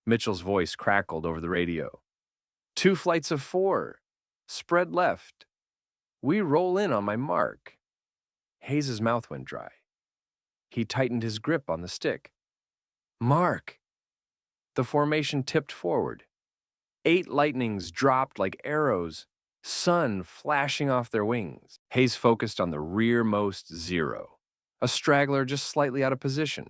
Mitchell's voice crackled over the radio. 2 flights of 4. Spread left. We roll in on my mark. Hayes' mouth went dry. He tightened his grip on the stick. Mark! The formation tipped forward. 8 lightnings dropped like arrows, sun flashing off their wings. Hayes focused on the rearmost Zero, a straggler just slightly out of position.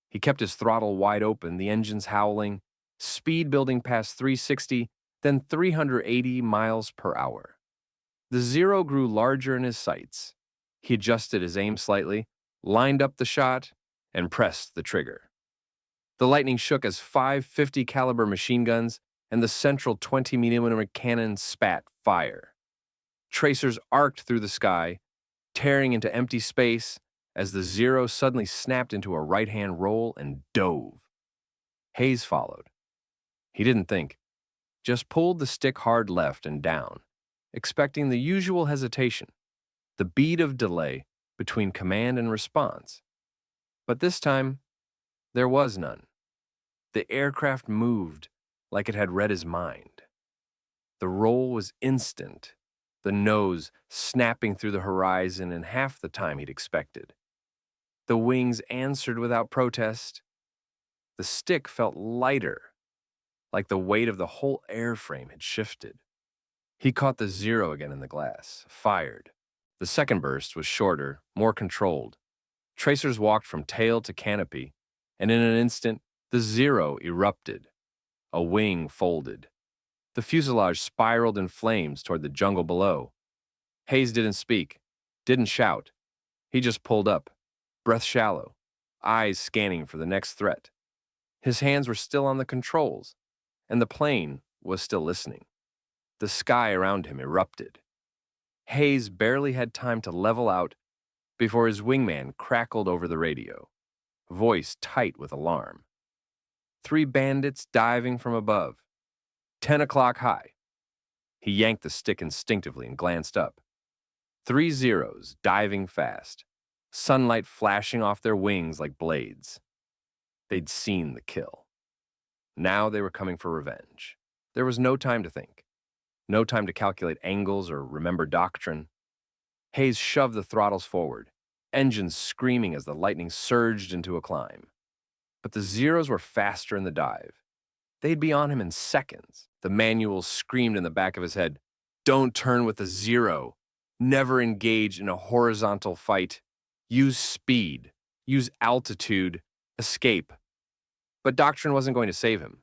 He kept his throttle wide open, the engines howling, speed building past 360, then 380 miles per hour. The Zero grew larger in his sights. He adjusted his aim slightly, lined up the shot, and pressed the trigger. The lightning shook as 550 caliber machine guns and the central 20mm cannon spat fire. Tracers arced through the sky, tearing into empty space as the Zero suddenly snapped into a right-hand roll and dove. Hayes followed. He didn't think, just pulled the stick hard left and down, expecting the usual hesitation, the beat of delay between command and response. But this time, there was none. The aircraft moved like it had read his mind. The roll was instant, the nose snapping through the horizon in half the time he'd expected. The wings answered without protest. The stick felt lighter, like the weight of the whole airframe had shifted. He caught the Zero again in the glass, fired. The second burst was shorter, more controlled. Tracers walked from tail to canopy, and in an instant, the Zero erupted. A wing folded. The fuselage spiraled in flames toward the jungle below. Hayes didn't speak, didn't shout. He just pulled up, breath shallow, eyes scanning for the next threat. His hands were still on the controls, and the plane was still listening. The sky around him erupted. Hayes barely had time to level out before his wingman crackled over the radio, voice tight with alarm. 3 bandits diving from above. 10 o'clock high. He yanked the stick instinctively and glanced up. 3 Zeros diving fast, sunlight flashing off their wings like blades. They'd seen the kill. Now they were coming for revenge. There was no time to think, no time to calculate angles or remember doctrine. Hayes shoved the throttles forward, engines screaming as the Lightning surged into a climb. But the Zeros were faster in the dive. They'd be on him in seconds. The manuals screamed in the back of his head, "Don't turn with a Zero. Never engage in a horizontal fight. Use speed. Use altitude. Escape." But doctrine wasn't going to save him.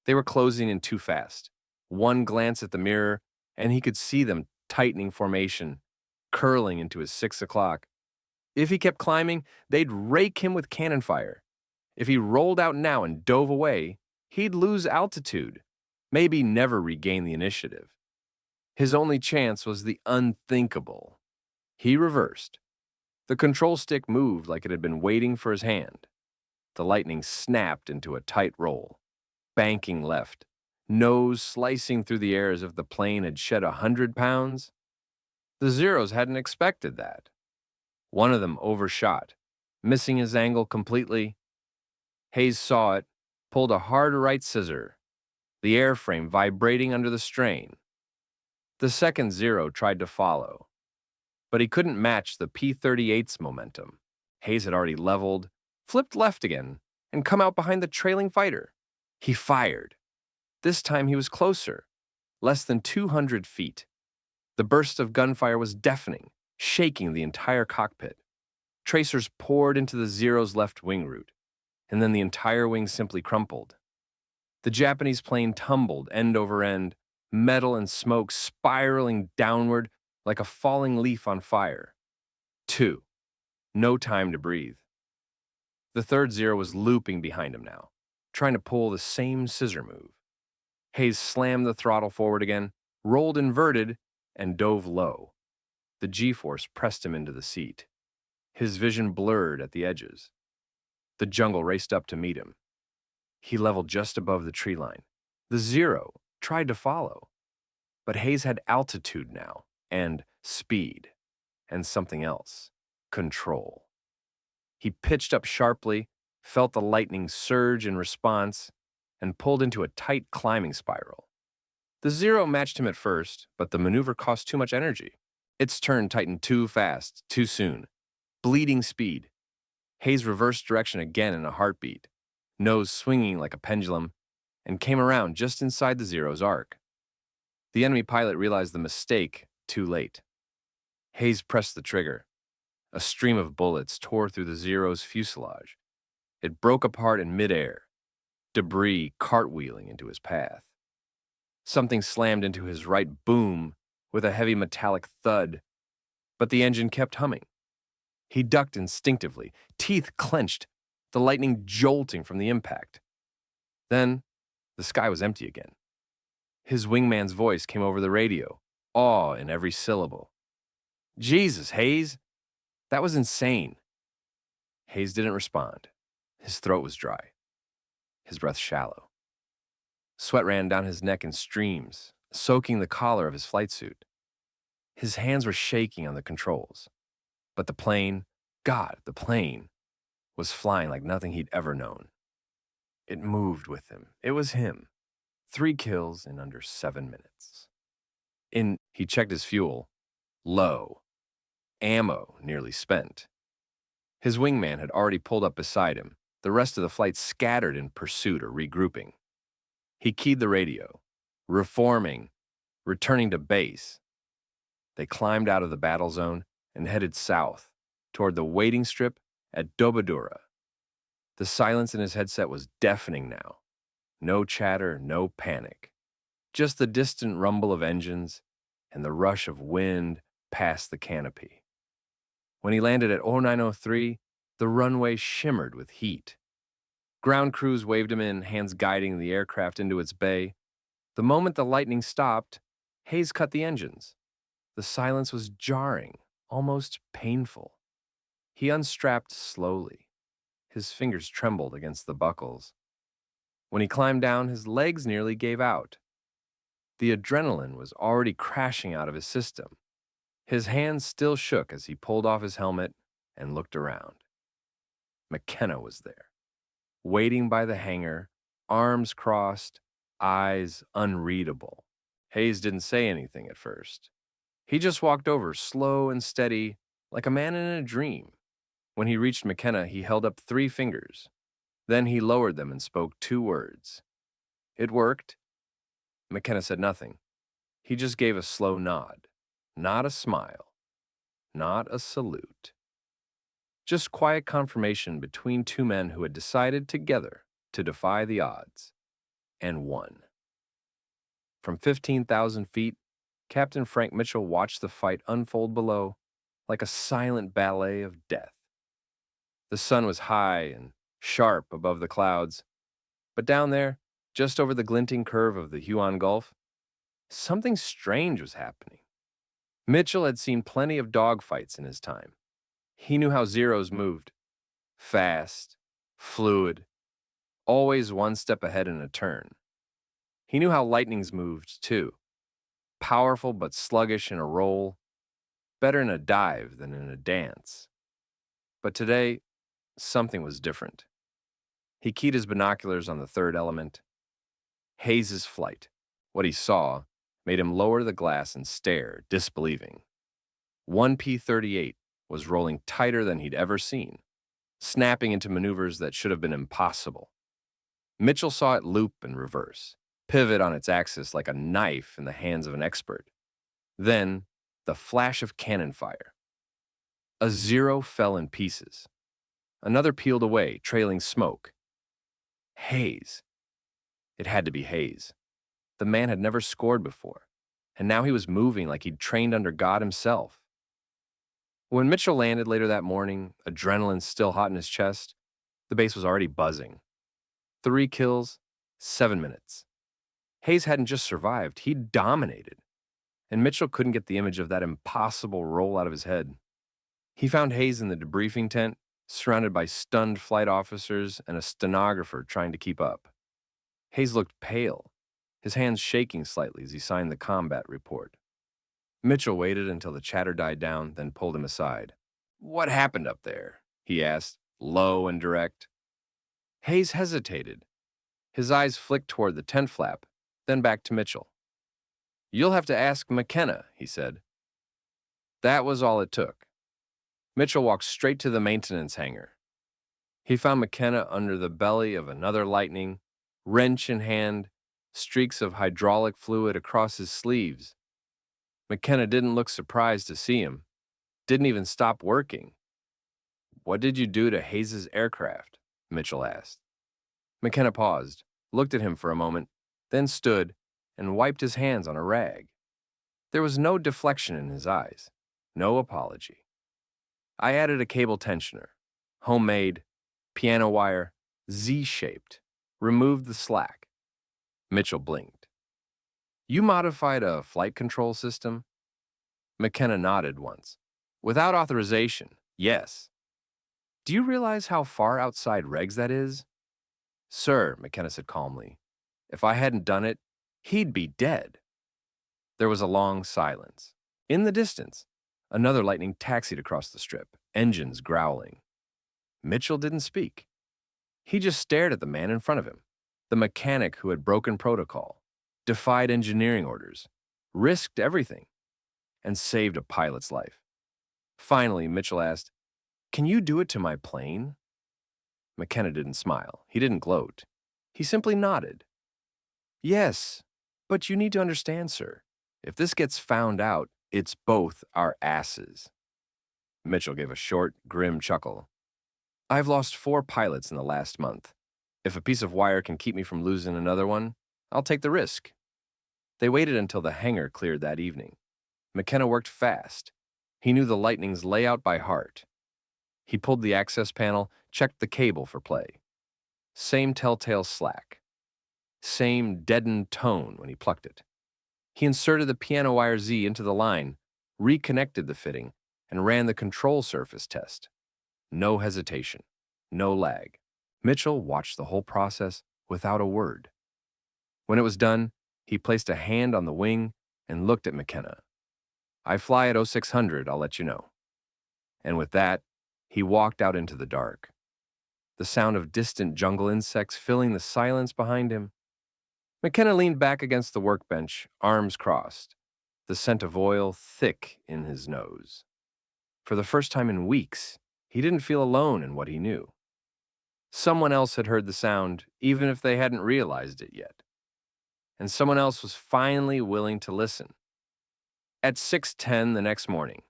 They were closing in too fast. One glance at the mirror, and he could see them tightening formation, curling into his 6 o'clock. If he kept climbing, they'd rake him with cannon fire. If he rolled out now and dove away, he'd lose altitude, maybe never regain the initiative. His only chance was the unthinkable. He reversed. The control stick moved like it had been waiting for his hand. The Lightning snapped into a tight roll, banking left, nose slicing through the air as if the plane had shed 100 pounds. The Zeros hadn't expected that. One of them overshot, missing his angle completely. Hayes saw it, pulled a hard right scissor, the airframe vibrating under the strain. The second Zero tried to follow, but he couldn't match the P-38's momentum. Hayes had already leveled, flipped left again, and come out behind the trailing fighter. He fired. This time he was closer, less than 200 feet. The burst of gunfire was deafening, shaking the entire cockpit. Tracers poured into the Zero's left wing root, and then the entire wing simply crumpled. The Japanese plane tumbled end over end, metal and smoke spiraling downward like a falling leaf on fire. 2. No time to breathe. The third Zero was looping behind him now, trying to pull the same scissor move. Hayes slammed the throttle forward again, rolled inverted, and dove low. The G-force pressed him into the seat. His vision blurred at the edges. The jungle raced up to meet him. He leveled just above the tree line. The Zero tried to follow. But Hayes had altitude now, and speed, and something else, control. He pitched up sharply, felt the Lightning surge in response, and pulled into a tight climbing spiral. The Zero matched him at first, but the maneuver cost too much energy. Its turn tightened too fast, too soon. Bleeding speed. Hayes reversed direction again in a heartbeat, nose swinging like a pendulum, and came around just inside the Zero's arc. The enemy pilot realized the mistake too late. Hayes pressed the trigger. A stream of bullets tore through the Zero's fuselage. It broke apart in midair, debris cartwheeling into his path. Something slammed into his right boom with a heavy metallic thud, but the engine kept humming. He ducked instinctively, teeth clenched, the Lightning jolting from the impact. Then, the sky was empty again. His wingman's voice came over the radio, awe in every syllable. "Jesus, Hayes! That was insane." Hayes didn't respond. His throat was dry, his breath shallow. Sweat ran down his neck in streams, soaking the collar of his flight suit. His hands were shaking on the controls. But the plane, the plane, was flying like nothing he'd ever known. It moved with him. It was him. 3 kills in under 7 minutes. He checked his fuel. Low. Ammo nearly spent. His wingman had already pulled up beside him, the rest of the flight scattered in pursuit or regrouping. He keyed the radio. Reforming. Returning to base. They climbed out of the battle zone and headed south, toward the waiting strip at Dobodura. The silence in his headset was deafening now. No chatter, no panic. Just the distant rumble of engines and the rush of wind past the canopy. When he landed at 0903, the runway shimmered with heat. Ground crews waved him in, hands guiding the aircraft into its bay. The moment the Lightning stopped, Hayes cut the engines. The silence was jarring, almost painful. He unstrapped slowly. His fingers trembled against the buckles. When he climbed down, his legs nearly gave out. The adrenaline was already crashing out of his system. His hands still shook as he pulled off his helmet and looked around. McKenna was there, waiting by the hangar, arms crossed, eyes unreadable. Hayes didn't say anything at first. He just walked over, slow and steady, like a man in a dream. When he reached McKenna, he held up 3 fingers. Then he lowered them and spoke 2 words. It worked. McKenna said nothing. He just gave a slow nod. Not a smile. Not a salute. Just quiet confirmation between 2 men who had decided together to defy the odds. And won. From 15,000 feet, Captain Frank Mitchell watched the fight unfold below like a silent ballet of death. The sun was high and sharp above the clouds, but down there, just over the glinting curve of the Huon Gulf, something strange was happening. Mitchell had seen plenty of dogfights in his time. He knew how Zeros moved. Fast, fluid, always one step ahead in a turn. He knew how Lightnings moved, too. Powerful but sluggish in a roll, better in a dive than in a dance. But today, something was different. He keyed his binoculars on the 3rd element. Hayes's flight. What he saw made him lower the glass and stare, disbelieving. One P-38 was rolling tighter than he'd ever seen, snapping into maneuvers that should have been impossible. Mitchell saw it loop and reverse, pivot on its axis like a knife in the hands of an expert. Then, the flash of cannon fire. A Zero fell in pieces. Another peeled away, trailing smoke. Hayes. It had to be Hayes. The man had never scored before, and now he was moving like he'd trained under God himself. When Mitchell landed later that morning, adrenaline still hot in his chest, the base was already buzzing. 3 kills, 7 minutes. Hayes hadn't just survived, he'd dominated. And Mitchell couldn't get the image of that impossible roll out of his head. He found Hayes in the debriefing tent, surrounded by stunned flight officers and a stenographer trying to keep up. Hayes looked pale, his hands shaking slightly as he signed the combat report. Mitchell waited until the chatter died down, then pulled him aside. "What happened up there?" he asked, low and direct. Hayes hesitated. His eyes flicked toward the tent flap, then back to Mitchell. "You'll have to ask McKenna," he said. That was all it took. Mitchell walked straight to the maintenance hangar. He found McKenna under the belly of another Lightning, wrench in hand, streaks of hydraulic fluid across his sleeves. McKenna didn't look surprised to see him, didn't even stop working. "What did you do to Hayes's aircraft?" Mitchell asked. McKenna paused, looked at him for a moment, then stood and wiped his hands on a rag. There was no deflection in his eyes, no apology. "I added a cable tensioner, homemade, piano wire, Z-shaped, removed the slack." Mitchell blinked. "You modified a flight control system?" McKenna nodded once. "Without authorization, yes." "Do you realize how far outside regs that is?" "Sir," McKenna said calmly, "if I hadn't done it, he'd be dead." There was a long silence. In the distance, another Lightning taxied across the strip, engines growling. Mitchell didn't speak. He just stared at the man in front of him, the mechanic who had broken protocol, defied engineering orders, risked everything, and saved a pilot's life. Finally, Mitchell asked, "Can you do it to my plane?" McKenna didn't smile. He didn't gloat. He simply nodded. "Yes, but you need to understand, sir. If this gets found out, it's both our asses." Mitchell gave a short, grim chuckle. "I've lost 4 pilots in the last month. If a piece of wire can keep me from losing another one, I'll take the risk." They waited until the hangar cleared that evening. McKenna worked fast. He knew the Lightning's layout by heart. He pulled the access panel, checked the cable for play. Same telltale slack. Same deadened tone when he plucked it. He inserted the piano wire Z into the line, reconnected the fitting, and ran the control surface test. No hesitation, no lag. Mitchell watched the whole process without a word. When it was done, he placed a hand on the wing and looked at McKenna. "I fly at 0600, I'll let you know." And with that, He walked out into the dark, the sound of distant jungle insects filling the silence behind him. McKenna leaned back against the workbench, arms crossed, the scent of oil thick in his nose. For the first time in weeks, he didn't feel alone in what he knew. Someone else had heard the sound, even if they hadn't realized it yet. And someone else was finally willing to listen. At 6:10 the next morning,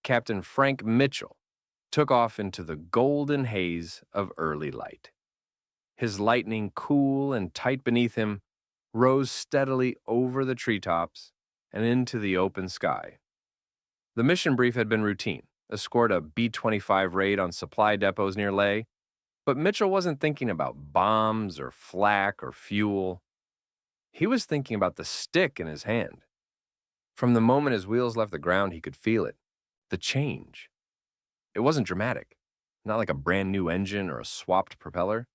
Captain Frank Mitchell took off into the golden haze of early light. His lightning, cool and tight beneath him, rose steadily over the treetops and into the open sky. The mission brief had been routine: escort a B-25 raid on supply depots near Leh, but Mitchell wasn't thinking about bombs or flak or fuel. He was thinking about the stick in his hand. From the moment his wheels left the ground, he could feel it. The change. It wasn't dramatic, not like a brand new engine or a swapped propeller,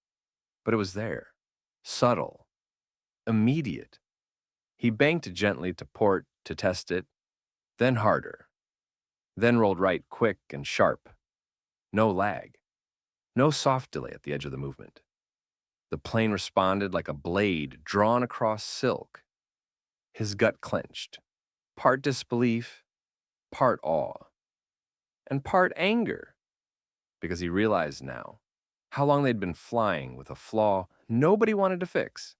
but it was there, subtle, immediate. He banked gently to port to test it, then harder, then rolled right quick and sharp. No lag, no soft delay at the edge of the movement. The plane responded like a blade drawn across silk. His gut clenched, part disbelief, part awe, and part anger, because he realized now how long they'd been flying with a flaw nobody wanted to fix.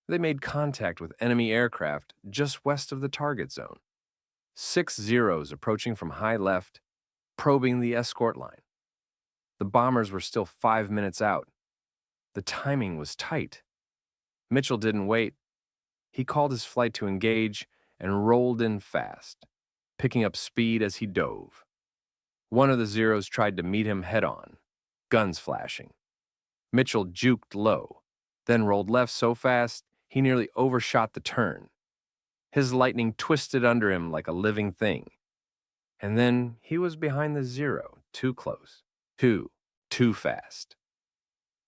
They made contact with enemy aircraft just west of the target zone. 6 Zeros approaching from high left, probing the escort line. The bombers were still 5 minutes out. The timing was tight. Mitchell didn't wait. He called his flight to engage and rolled in fast, picking up speed as he dove. One of the Zeros tried to meet him head-on, guns flashing. Mitchell juked low, then rolled left so fast he nearly overshot the turn. His lightning twisted under him like a living thing. And then he was behind the Zero, too close, too fast.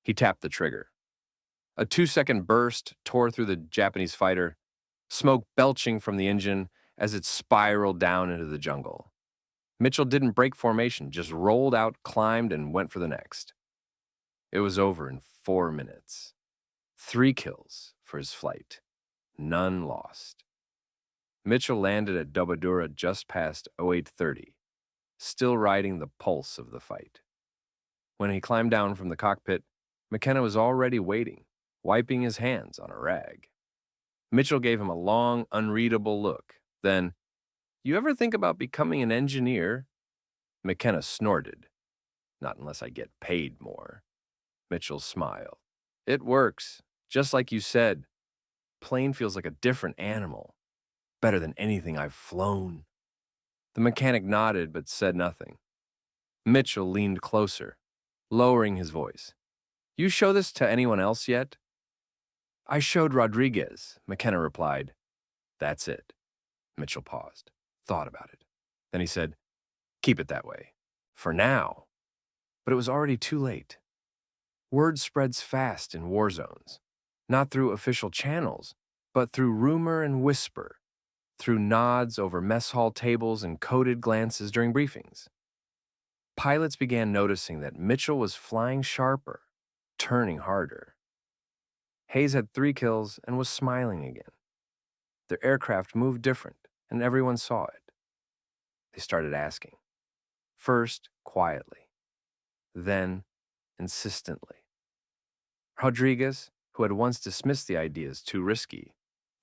He tapped the trigger. A 2-second burst tore through the Japanese fighter, smoke belching from the engine as it spiraled down into the jungle. Mitchell didn't break formation, just rolled out, climbed, and went for the next. It was over in 4 minutes. 3 kills for his flight, none lost. Mitchell landed at Dobodura just past 08:30, still riding the pulse of the fight. When he climbed down from the cockpit, McKenna was already waiting, wiping his hands on a rag. Mitchell gave him a long, unreadable look. Then, "You ever think about becoming an engineer?" McKenna snorted. "Not unless I get paid more." Mitchell smiled. "It works, just like you said. Plane feels like a different animal. Better than anything I've flown." The mechanic nodded but said nothing. Mitchell leaned closer, lowering his voice. "You show this to anyone else yet?" "I showed Rodriguez," McKenna replied. "That's it." Mitchell paused, thought about it. Then he said, "Keep it that way. For now." But it was already too late. Word spreads fast in war zones, not through official channels, but through rumor and whisper, through nods over mess hall tables and coded glances during briefings. Pilots began noticing that Mitchell was flying sharper, turning harder. Hayes had 3 kills and was smiling again. Their aircraft moved different, and everyone saw it. They started asking. First, quietly. Then, insistently. Rodriguez, who had once dismissed the idea as too risky,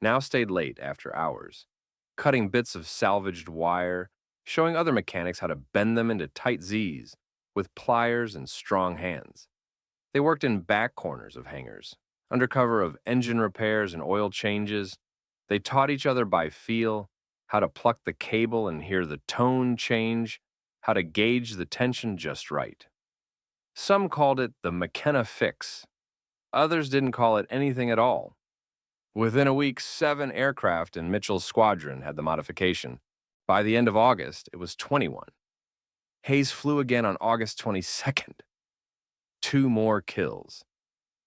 now stayed late after hours, cutting bits of salvaged wire, showing other mechanics how to bend them into tight Z's with pliers and strong hands. They worked in back corners of hangars, under cover of engine repairs and oil changes. They taught each other by feel, how to pluck the cable and hear the tone change, how to gauge the tension just right. Some called it the McKenna fix. Others didn't call it anything at all. Within a week, 7 aircraft in Mitchell's squadron had the modification. By the end of August, it was 21. Hayes flew again on August 22nd. 2 more kills.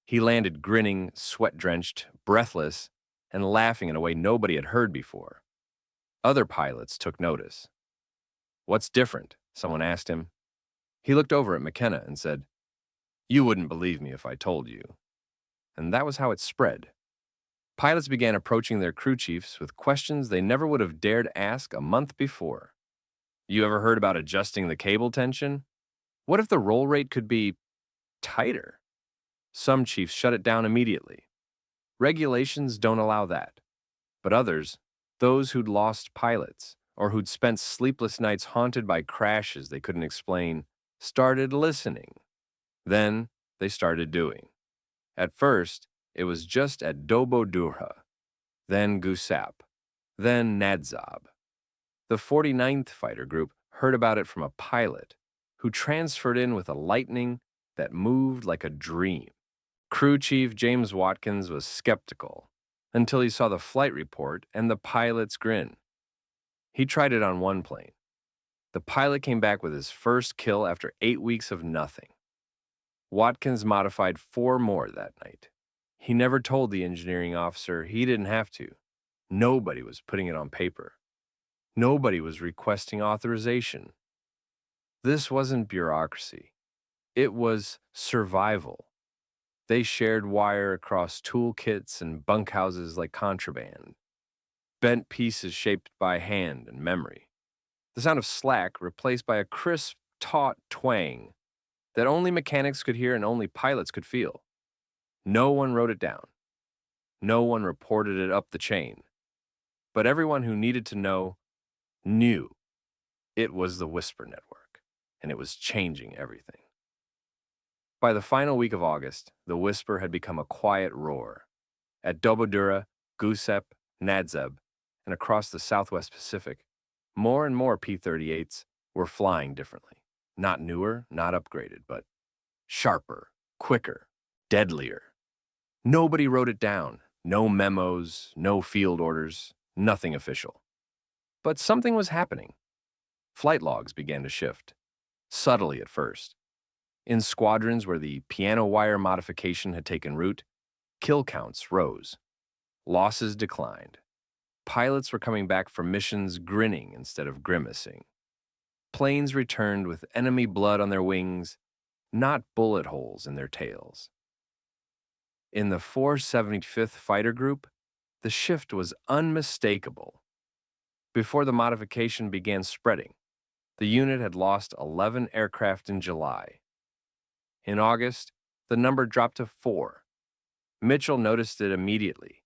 He landed grinning, sweat-drenched, breathless, and laughing in a way nobody had heard before. Other pilots took notice. "What's different?" someone asked him. He looked over at McKenna and said, "You wouldn't believe me if I told you." And that was how it spread. Pilots began approaching their crew chiefs with questions they never would have dared ask a month before. You ever heard about adjusting the cable tension? What if the roll rate could be tighter? Some chiefs shut it down immediately. Regulations don't allow that. But others, those who'd lost pilots or who'd spent sleepless nights haunted by crashes they couldn't explain, started listening. Then they started doing. At first, it was just at Dobodura, then Gusap, then Nadzab. The 49th Fighter Group heard about it from a pilot who transferred in with a lightning that moved like a dream. Crew Chief James Watkins was skeptical until he saw the flight report and the pilot's grin. He tried it on one plane. The pilot came back with his first kill after 8 weeks of nothing. Watkins modified 4 more that night. He never told the engineering officer he didn't have to. Nobody was putting it on paper. Nobody was requesting authorization. This wasn't bureaucracy. It was survival. They shared wire across toolkits and bunkhouses like contraband. Bent pieces shaped by hand and memory. The sound of slack replaced by a crisp, taut twang that only mechanics could hear and only pilots could feel. No one wrote it down. No one reported it up the chain. But everyone who needed to know knew. It was the Whisper Network, and it was changing everything. By the final week of August, the Whisper had become a quiet roar. At Dobodura, Gusep, Nadzeb, and across the Southwest Pacific, more and more P-38s were flying differently. Not newer, not upgraded, but sharper, quicker, deadlier. Nobody wrote it down. No memos, no field orders, nothing official. But something was happening. Flight logs began to shift, subtly at first. In squadrons where the piano wire modification had taken root, kill counts rose. Losses declined. Pilots were coming back from missions grinning instead of grimacing. Planes returned with enemy blood on their wings, not bullet holes in their tails. In the 475th Fighter Group, the shift was unmistakable. Before the modification began spreading, the unit had lost 11 aircraft in July. In August, the number dropped to 4. Mitchell noticed it immediately.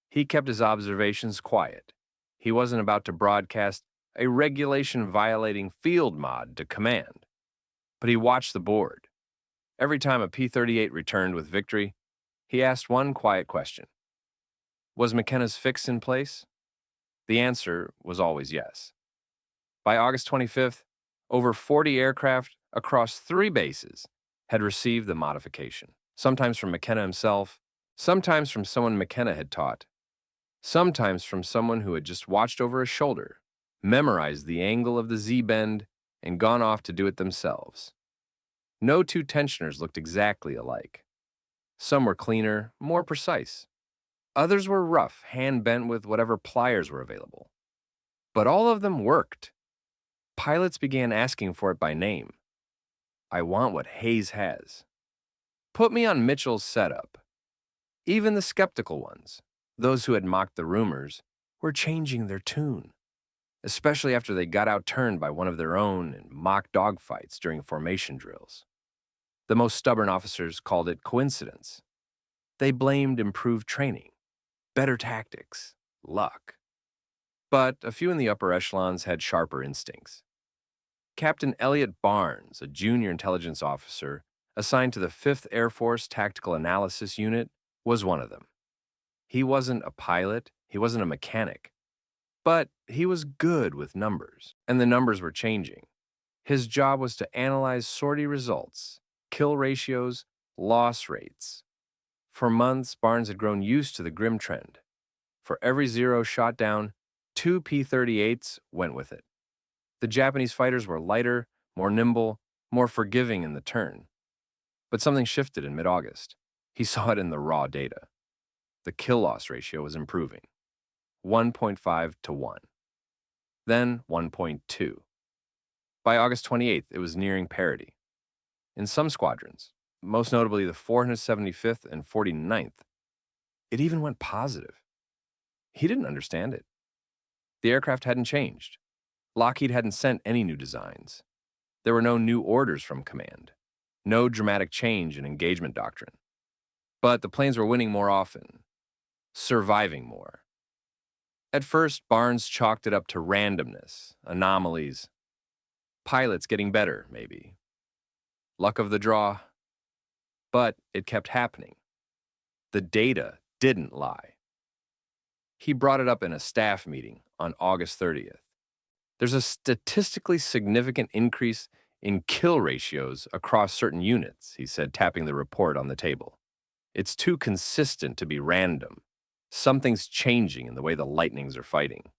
He kept his observations quiet. He wasn't about to broadcast a regulation-violating field mod to command. But he watched the board. Every time a P-38 returned with victory, he asked one quiet question. Was McKenna's fix in place? The answer was always yes. By August 25th, over 40 aircraft across 3 bases had received the modification, sometimes from McKenna himself, sometimes from someone McKenna had taught, sometimes from someone who had just watched over a shoulder, memorized the angle of the Z-bend, and gone off to do it themselves. No 2 tensioners looked exactly alike. Some were cleaner, more precise. Others were rough, hand-bent with whatever pliers were available. But all of them worked. Pilots began asking for it by name. I want what Hayes has. Put me on Mitchell's setup. Even the skeptical ones, those who had mocked the rumors, were changing their tune, especially after they got outturned by one of their own in mock dogfights during formation drills. The most stubborn officers called it coincidence. They blamed improved training, better tactics, luck. But a few in the upper echelons had sharper instincts. Captain Elliot Barnes, a junior intelligence officer assigned to the 5th Air Force Tactical Analysis Unit, was one of them. He wasn't a pilot, he wasn't a mechanic, but he was good with numbers, and the numbers were changing. His job was to analyze sortie results, kill ratios, loss rates. For months, Barnes had grown used to the grim trend. For every 0 shot down, 2 P-38s went with it. The Japanese fighters were lighter, more nimble, more forgiving in the turn. But something shifted in mid-August. He saw it in the raw data. The kill-loss ratio was improving. 1.5 to 1. Then 1.2. By August 28th, it was nearing parity. In some squadrons, most notably the 475th and 49th, it even went positive. He didn't understand it. The aircraft hadn't changed. Lockheed hadn't sent any new designs. There were no new orders from command. No dramatic change in engagement doctrine. But the planes were winning more often, surviving more. At first, Barnes chalked it up to randomness, anomalies, pilots getting better, maybe. Luck of the draw. But it kept happening. The data didn't lie. He brought it up in a staff meeting on August 30th. There's a statistically significant increase in kill ratios across certain units, he said, tapping the report on the table. It's too consistent to be random. Something's changing in the way the Lightnings are fighting.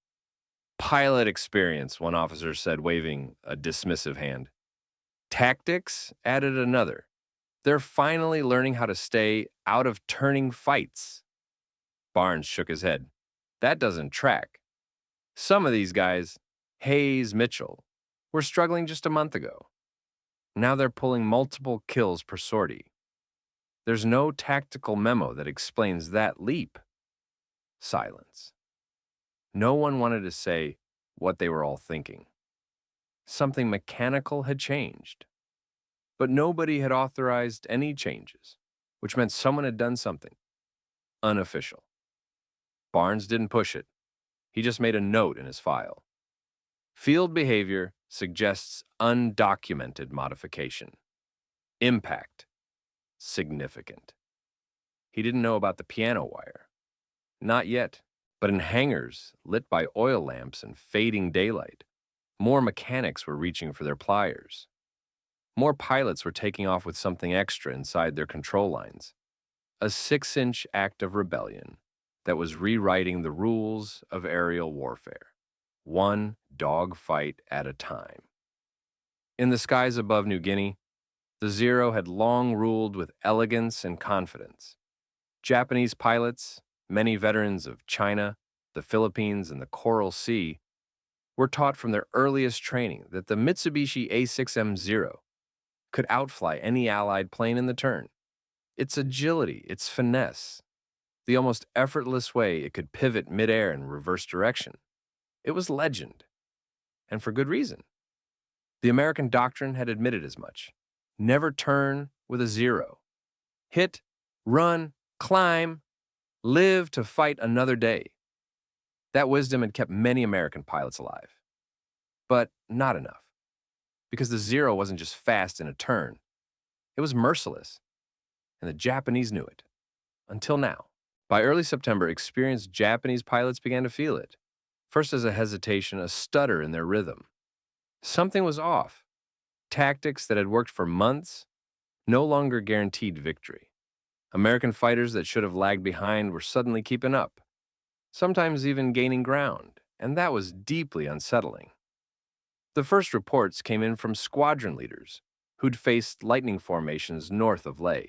Pilot experience, one officer said, waving a dismissive hand. Tactics, added another. They're finally learning how to stay out of turning fights. Barnes shook his head. That doesn't track. Some of these guys, Hayes, Mitchell, were struggling just a month ago. Now they're pulling multiple kills per sortie. There's no tactical memo that explains that leap. Silence. No one wanted to say what they were all thinking. Something mechanical had changed. But nobody had authorized any changes, which meant someone had done something unofficial. Barnes didn't push it. He just made a note in his file. Field behavior suggests undocumented modification. Impact, significant. He didn't know about the piano wire. Not yet, but in hangars lit by oil lamps and fading daylight, more mechanics were reaching for their pliers. More pilots were taking off with something extra inside their control lines. A 6-inch act of rebellion that was rewriting the rules of aerial warfare, one dogfight at a time. In the skies above New Guinea, the Zero had long ruled with elegance and confidence. Japanese pilots, many veterans of China, the Philippines, and the Coral Sea, were taught from their earliest training that the Mitsubishi A6M0 could outfly any Allied plane in the turn. Its agility, its finesse, the almost effortless way it could pivot midair in reverse direction. It was legend, and for good reason. The American doctrine had admitted as much. Never turn with a zero. Hit, run, climb, live to fight another day. That wisdom had kept many American pilots alive. But not enough. Because the Zero wasn't just fast in a turn. It was merciless. And the Japanese knew it. Until now. By early September, experienced Japanese pilots began to feel it. First as a hesitation, a stutter in their rhythm. Something was off. Tactics that had worked for months no longer guaranteed victory. American fighters that should have lagged behind were suddenly keeping up, sometimes even gaining ground, and that was deeply unsettling. The first reports came in from squadron leaders who'd faced lightning formations north of Leh.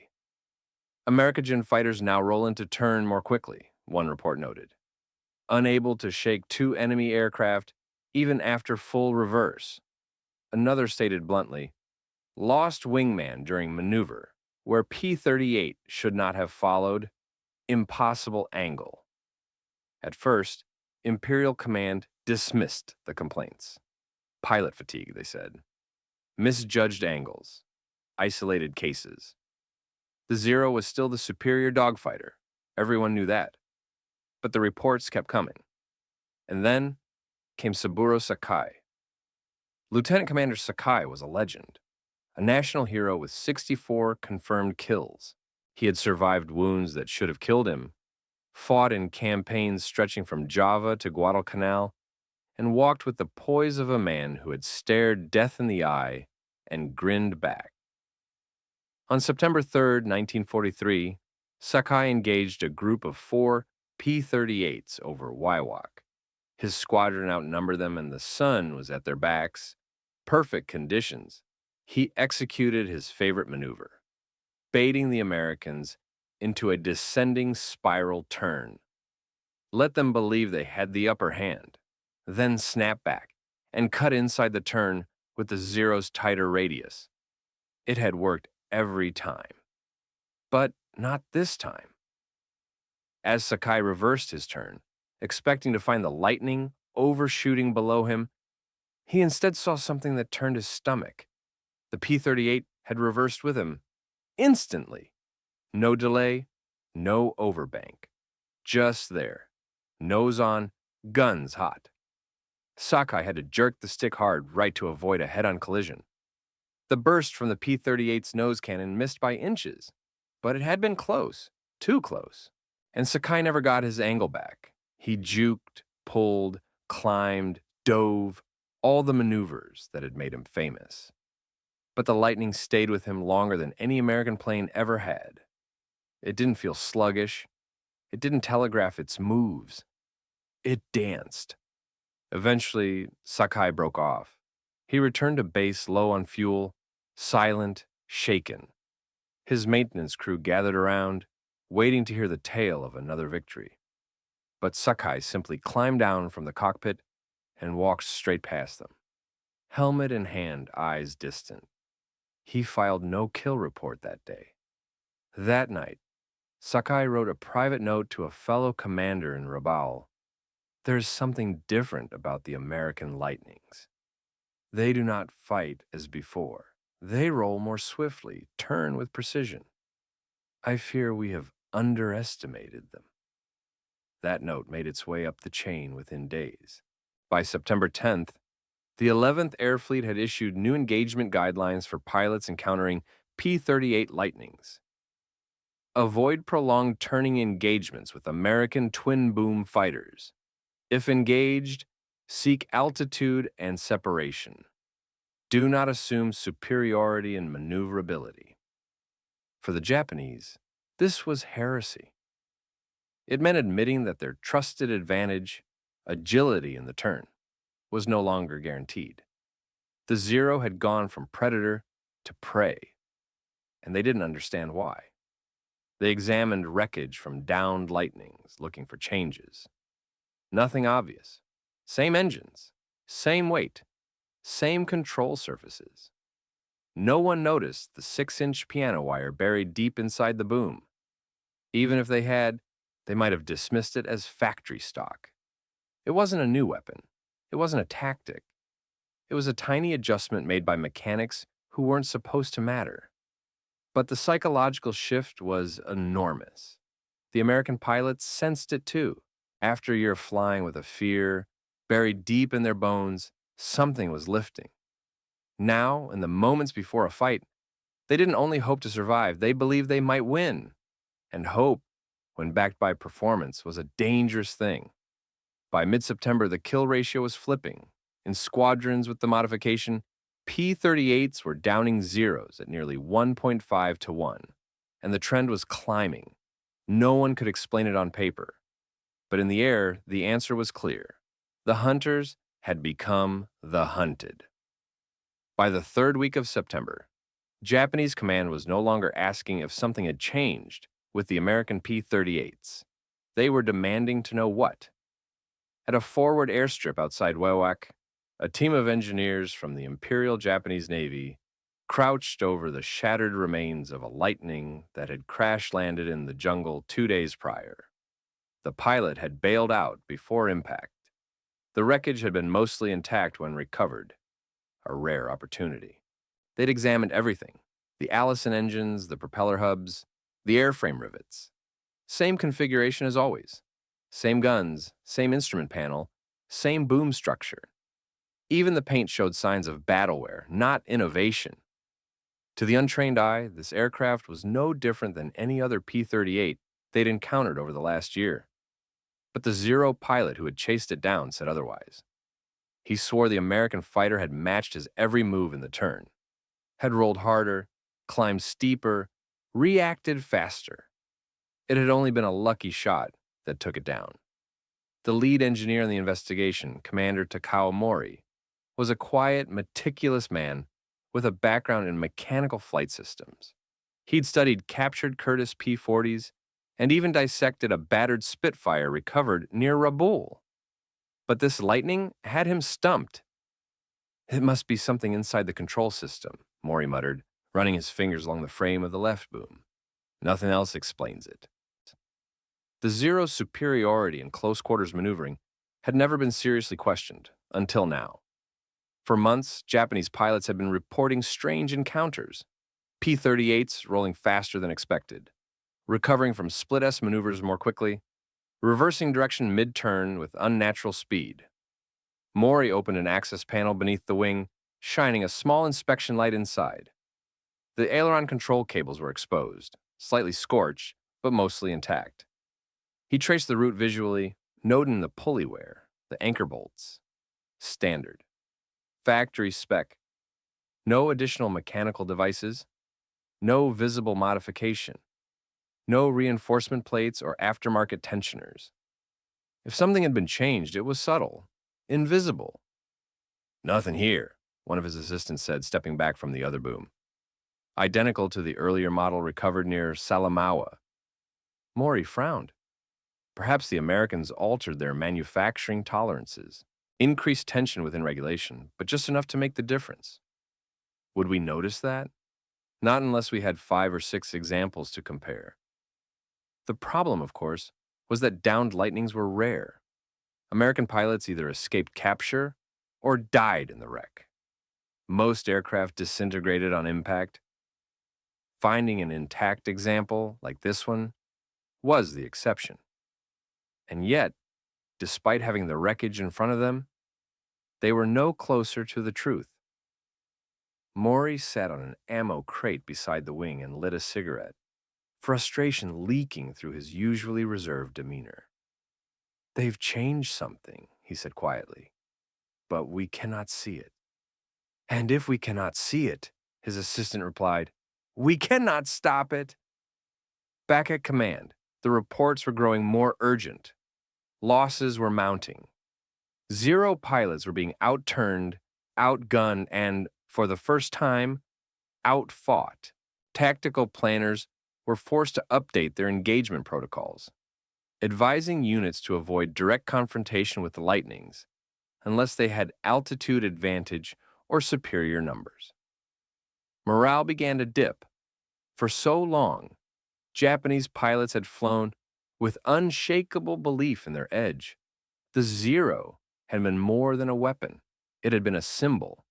American fighters now roll into turn more quickly, one report noted. Unable to shake two enemy aircraft even after full reverse. Another stated bluntly, lost wingman during maneuver, where P-38 should not have followed, impossible angle. At first, Imperial Command dismissed the complaints. Pilot fatigue, they said. Misjudged angles. Isolated cases. The Zero was still the superior dogfighter. Everyone knew that. But the reports kept coming. And then came Saburo Sakai. Lieutenant Commander Sakai was a legend, a national hero with 64 confirmed kills. He had survived wounds that should have killed him, fought in campaigns stretching from Java to Guadalcanal, and walked with the poise of a man who had stared death in the eye and grinned back. On September 3, 1943, Sakai engaged a group of 4 P-38s over Waiwak. His squadron outnumbered them and the sun was at their backs. Perfect conditions. He executed his favorite maneuver, baiting the Americans into a descending spiral turn. Let them believe they had the upper hand, then snap back and cut inside the turn with the Zero's tighter radius. It had worked every time. But not this time. As Sakai reversed his turn, expecting to find the lightning overshooting below him, he instead saw something that turned his stomach. The P-38 had reversed with him, instantly. No delay, no overbank. Just there, nose on, guns hot. Sakai had to jerk the stick hard right to avoid a head-on collision. The burst from the P-38's nose cannon missed by inches, but it had been close, too close, and Sakai never got his angle back. He juked, pulled, climbed, dove, all the maneuvers that had made him famous. But the lightning stayed with him longer than any American plane ever had. It didn't feel sluggish. It didn't telegraph its moves. It danced. Eventually, Sakai broke off. He returned to base low on fuel, silent, shaken. His maintenance crew gathered around, waiting to hear the tale of another victory. But Sakai simply climbed down from the cockpit and walked straight past them. Helmet in hand, eyes distant. He filed no kill report that day. That night, Sakai wrote a private note to a fellow commander in Rabaul. There's something different about the American lightnings. They do not fight as before. They roll more swiftly, turn with precision. I fear we have underestimated them. That note made its way up the chain within days. By September 10th, the 11th Air Fleet had issued new engagement guidelines for pilots encountering P-38 Lightnings. Avoid prolonged turning engagements with American twin-boom fighters. If engaged, seek altitude and separation. Do not assume superiority in maneuverability. For the Japanese, this was heresy. It meant admitting that their trusted advantage, agility in the turn, was no longer guaranteed. The Zero had gone from predator to prey, and they didn't understand why. They examined wreckage from downed lightnings, looking for changes. Nothing obvious. Same engines, same weight, same control surfaces. No one noticed the 6-inch piano wire buried deep inside the boom. Even if they had, they might have dismissed it as factory stock. It wasn't a new weapon. It wasn't a tactic. It was a tiny adjustment made by mechanics who weren't supposed to matter. But the psychological shift was enormous. The American pilots sensed it too. After a year of flying with a fear, buried deep in their bones, something was lifting. Now, in the moments before a fight, they didn't only hope to survive, they believed they might win. And hope, when backed by performance, was a dangerous thing. By mid-September, the kill ratio was flipping. In squadrons with the modification, P-38s were downing zeros at nearly 1.5 to 1, and the trend was climbing. No one could explain it on paper. But in the air, the answer was clear. The hunters had become the hunted. By the third week of September, Japanese command was no longer asking if something had changed with the American P-38s. They were demanding to know what. At a forward airstrip outside Wewak, a team of engineers from the Imperial Japanese Navy crouched over the shattered remains of a Lightning that had crash-landed in the jungle 2 days prior. The pilot had bailed out before impact. The wreckage had been mostly intact when recovered, a rare opportunity. They'd examined everything, the Allison engines, the propeller hubs, the airframe rivets. Same configuration as always. Same guns, same instrument panel, same boom structure. Even the paint showed signs of battleware, not innovation. To the untrained eye, this aircraft was no different than any other P-38 they'd encountered over the last year. But the Zero pilot who had chased it down said otherwise. He swore the American fighter had matched his every move in the turn, had rolled harder, climbed steeper, reacted faster. It had only been a lucky shot that took it down. The lead engineer in the investigation, Commander Takao Mori, was a quiet, meticulous man with a background in mechanical flight systems. He'd studied captured Curtiss P-40s and even dissected a battered Spitfire recovered near Rabaul. But this Lightning had him stumped. It must be something inside the control system, Maury muttered, running his fingers along the frame of the left boom. Nothing else explains it. The Zero's superiority in close quarters maneuvering had never been seriously questioned, until now. For months, Japanese pilots had been reporting strange encounters. P-38s rolling faster than expected, recovering from split-S maneuvers more quickly, reversing direction mid-turn with unnatural speed. Maury opened an access panel beneath the wing, shining a small inspection light inside. The aileron control cables were exposed, slightly scorched, but mostly intact. He traced the route visually, noting the pulley wear, the anchor bolts. Standard. Factory spec. No additional mechanical devices. No visible modification. No reinforcement plates or aftermarket tensioners. If something had been changed, it was subtle, invisible. Nothing here, one of his assistants said, stepping back from the other boom. Identical to the earlier model recovered near Salamaua. Maury frowned. Perhaps the Americans altered their manufacturing tolerances, increased tension within regulation, but just enough to make the difference. Would we notice that? Not unless we had 5 or 6 examples to compare. The problem, of course, was that downed lightnings were rare. American pilots either escaped capture or died in the wreck. Most aircraft disintegrated on impact. Finding an intact example like this one was the exception. And yet, despite having the wreckage in front of them, they were no closer to the truth. Maury sat on an ammo crate beside the wing and lit a cigarette, frustration leaking through his usually reserved demeanor. "They've changed something," he said quietly, "but we cannot see it." "And if we cannot see it," his assistant replied, "we cannot stop it." Back at command, the reports were growing more urgent. Losses were mounting. Zero pilots were being outturned, outgunned, and, for the first time, outfought. Tactical planners were forced to update their engagement protocols, advising units to avoid direct confrontation with the lightnings unless they had altitude advantage or superior numbers. Morale began to dip. For so long, Japanese pilots had flown with unshakable belief in their edge. The Zero had been more than a weapon. It had been a symbol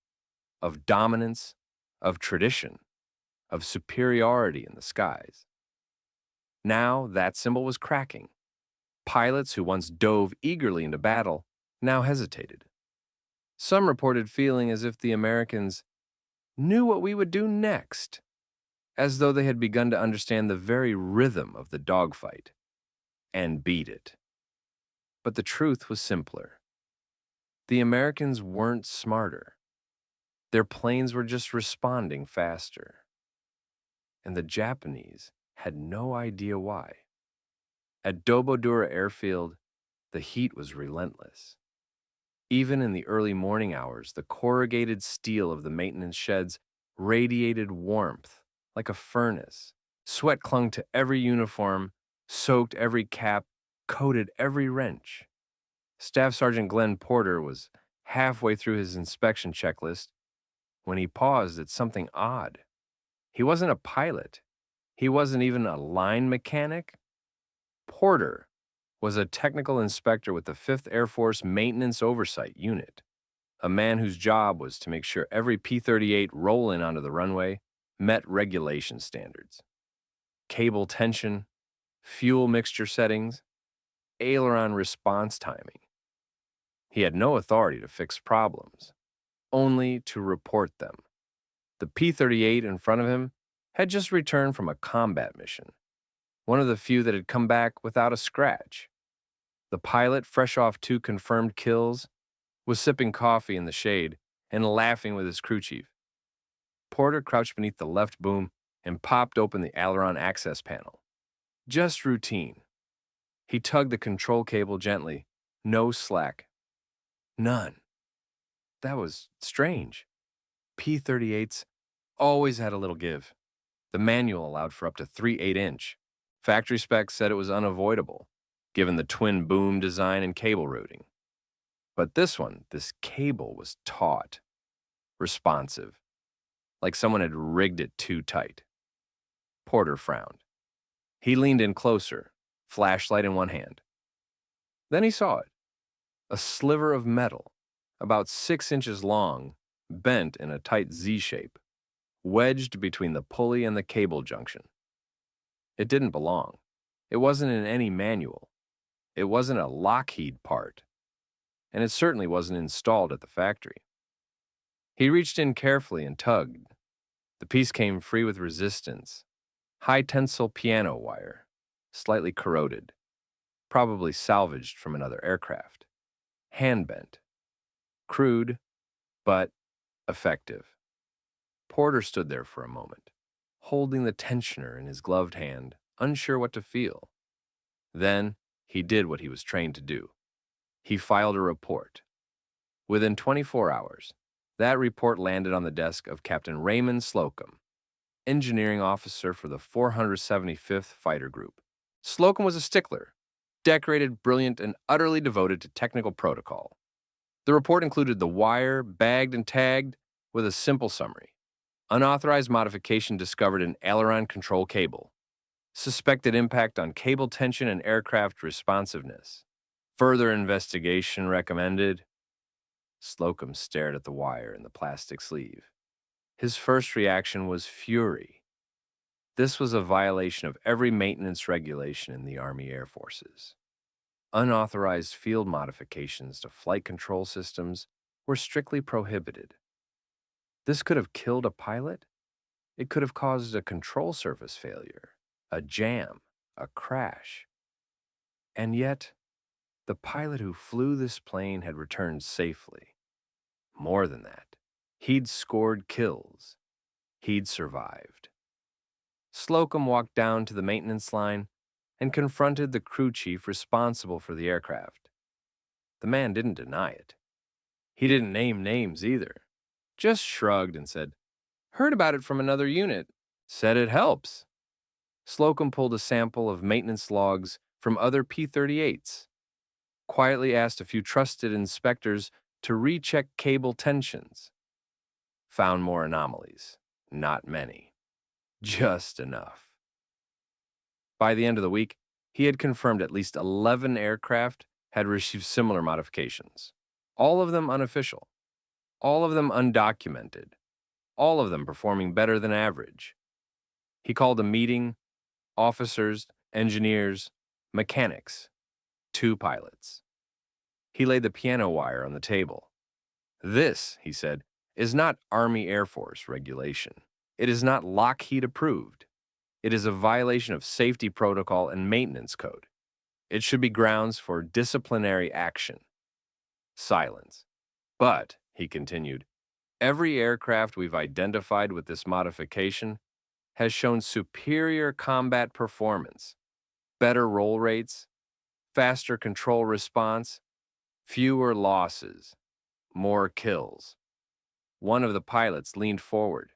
of dominance, of tradition, of superiority in the skies. Now that symbol was cracking. Pilots who once dove eagerly into battle now hesitated. Some reported feeling as if the Americans knew what we would do next, as though they had begun to understand the very rhythm of the dogfight and beat it. But the truth was simpler. The Americans weren't smarter. Their planes were just responding faster. And the Japanese had no idea why. At Dobodura Airfield, the heat was relentless. Even in the early morning hours, the corrugated steel of the maintenance sheds radiated warmth like a furnace. Sweat clung to every uniform, soaked every cap, coated every wrench. Staff Sergeant Glenn Porter was halfway through his inspection checklist when he paused at something odd. He wasn't a pilot. He wasn't even a line mechanic. Porter was a technical inspector with the 5th Air Force Maintenance Oversight Unit, a man whose job was to make sure every P-38 roll-in onto the runway met regulation standards. Cable tension, fuel mixture settings, aileron response timing. He had no authority to fix problems, only to report them. The P-38 in front of him had just returned from a combat mission, one of the few that had come back without a scratch. The pilot, fresh off 2 confirmed kills, was sipping coffee in the shade and laughing with his crew chief. Porter crouched beneath the left boom and popped open the aileron access panel. Just routine. He tugged the control cable gently. No slack. None. That was strange. P-38s always had a little give. The manual allowed for up to 3 8-inch. Factory specs said it was unavoidable, given the twin boom design and cable routing. But this cable was taut. responsive, like someone had rigged it too tight. Porter frowned. He leaned in closer, flashlight in one hand. Then he saw it, a sliver of metal, about 6 inches long, bent in a tight Z shape, wedged between the pulley and the cable junction. It didn't belong. It wasn't in any manual. It wasn't a Lockheed part, and it certainly wasn't installed at the factory. He reached in carefully and tugged. The piece came free with resistance. High-tensile piano wire, slightly corroded, probably salvaged from another aircraft. Hand-bent. Crude, but effective. Porter stood there for a moment, holding the tensioner in his gloved hand, unsure what to feel. Then he did what he was trained to do. He filed a report. Within 24 hours, that report landed on the desk of Captain Raymond Slocum, engineering officer for the 475th Fighter Group. Slocum was a stickler, decorated, brilliant, and utterly devoted to technical protocol. The report included the wire, bagged and tagged, with a simple summary. Unauthorized modification discovered in aileron control cable. Suspected impact on cable tension and aircraft responsiveness. Further investigation recommended. Slocum stared at the wire in the plastic sleeve. His first reaction was fury. This was a violation of every maintenance regulation in the Army Air Forces. Unauthorized field modifications to flight control systems were strictly prohibited. This could have killed a pilot. It could have caused a control surface failure, a jam, a crash. And yet, the pilot who flew this plane had returned safely. More than that, he'd scored kills. He'd survived. Slocum walked down to the maintenance line and confronted the crew chief responsible for the aircraft. The man didn't deny it. He didn't name names either, just shrugged and said, "Heard about it from another unit. Said it helps." Slocum pulled a sample of maintenance logs from other P-38s, quietly asked a few trusted inspectors to recheck cable tensions. Found more anomalies. Not many. Just enough. By the end of the week, he had confirmed at least 11 aircraft had received similar modifications. All of them unofficial. All of them undocumented. All of them performing better than average. He called a meeting, officers, engineers, mechanics, 2 pilots. He laid the piano wire on the table. "This," he said, "is not Army Air Force regulation. It is not Lockheed approved. It is a violation of safety protocol and maintenance code. It should be grounds for disciplinary action." Silence. "But," he continued, "every aircraft we've identified with this modification has shown superior combat performance, better roll rates, faster control response, fewer losses, more kills." One of the pilots leaned forward.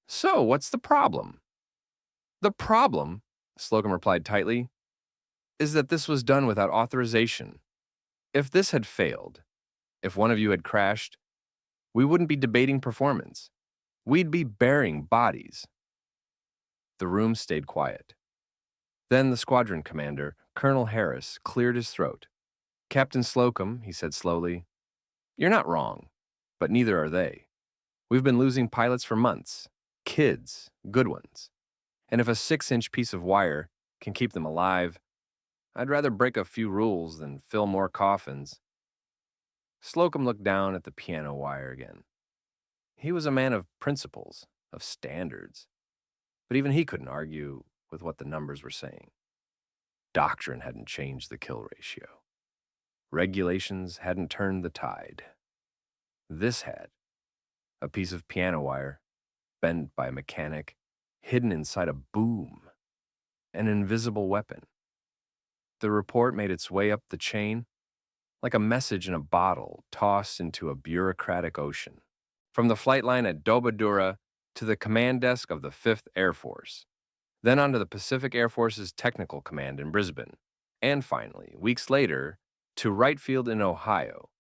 "So, what's the problem?" "The problem," Slocum replied tightly, "is that this was done without authorization. If this had failed, if one of you had crashed, we wouldn't be debating performance. We'd be burying bodies." The room stayed quiet. Then the squadron commander, Colonel Harris, cleared his throat. "Captain Slocum," he said slowly, "you're not wrong, but neither are they. We've been losing pilots for months. Kids, good ones. And if a 6-inch piece of wire can keep them alive, I'd rather break a few rules than fill more coffins." Slocum looked down at the piano wire again. He was a man of principles, of standards. But even he couldn't argue with what the numbers were saying. Doctrine hadn't changed the kill ratio. Regulations hadn't turned the tide. This had. A piece of piano wire, bent by a mechanic, hidden inside a boom. An invisible weapon. The report made its way up the chain, like a message in a bottle tossed into a bureaucratic ocean. From the flight line at Dobodura to the command desk of the 5th Air Force, then onto the Pacific Air Force's Technical Command in Brisbane, and finally, weeks later, to Wright Field in Ohio,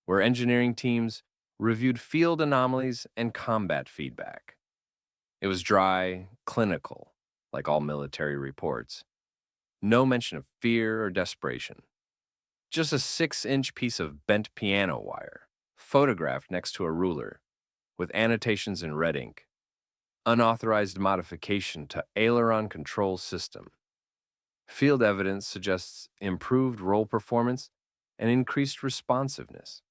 where engineering teams reviewed field anomalies and combat feedback. It was dry, clinical, like all military reports. No mention of fear or desperation. Just a 6-inch piece of bent piano wire, photographed next to a ruler, with annotations in red ink. Unauthorized modification to aileron control system. Field evidence suggests improved roll performance and increased responsiveness.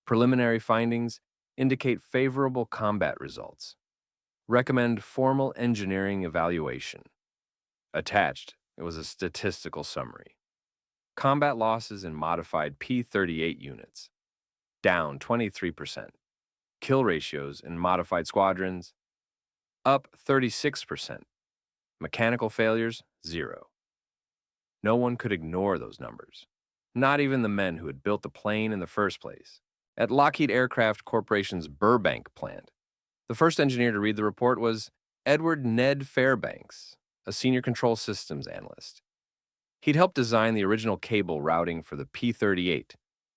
Preliminary findings indicate favorable combat results. Recommend formal engineering evaluation. Attached, it was a statistical summary. Combat losses in modified P-38 units, down 23%. Kill ratios in modified squadrons, up 36%. Mechanical failures, 0. No one could ignore those numbers, not even the men who had built the plane in the first place. At Lockheed Aircraft Corporation's Burbank plant, the first engineer to read the report was Edward Ned Fairbanks, a senior control systems analyst. He'd helped design the original cable routing for the P-38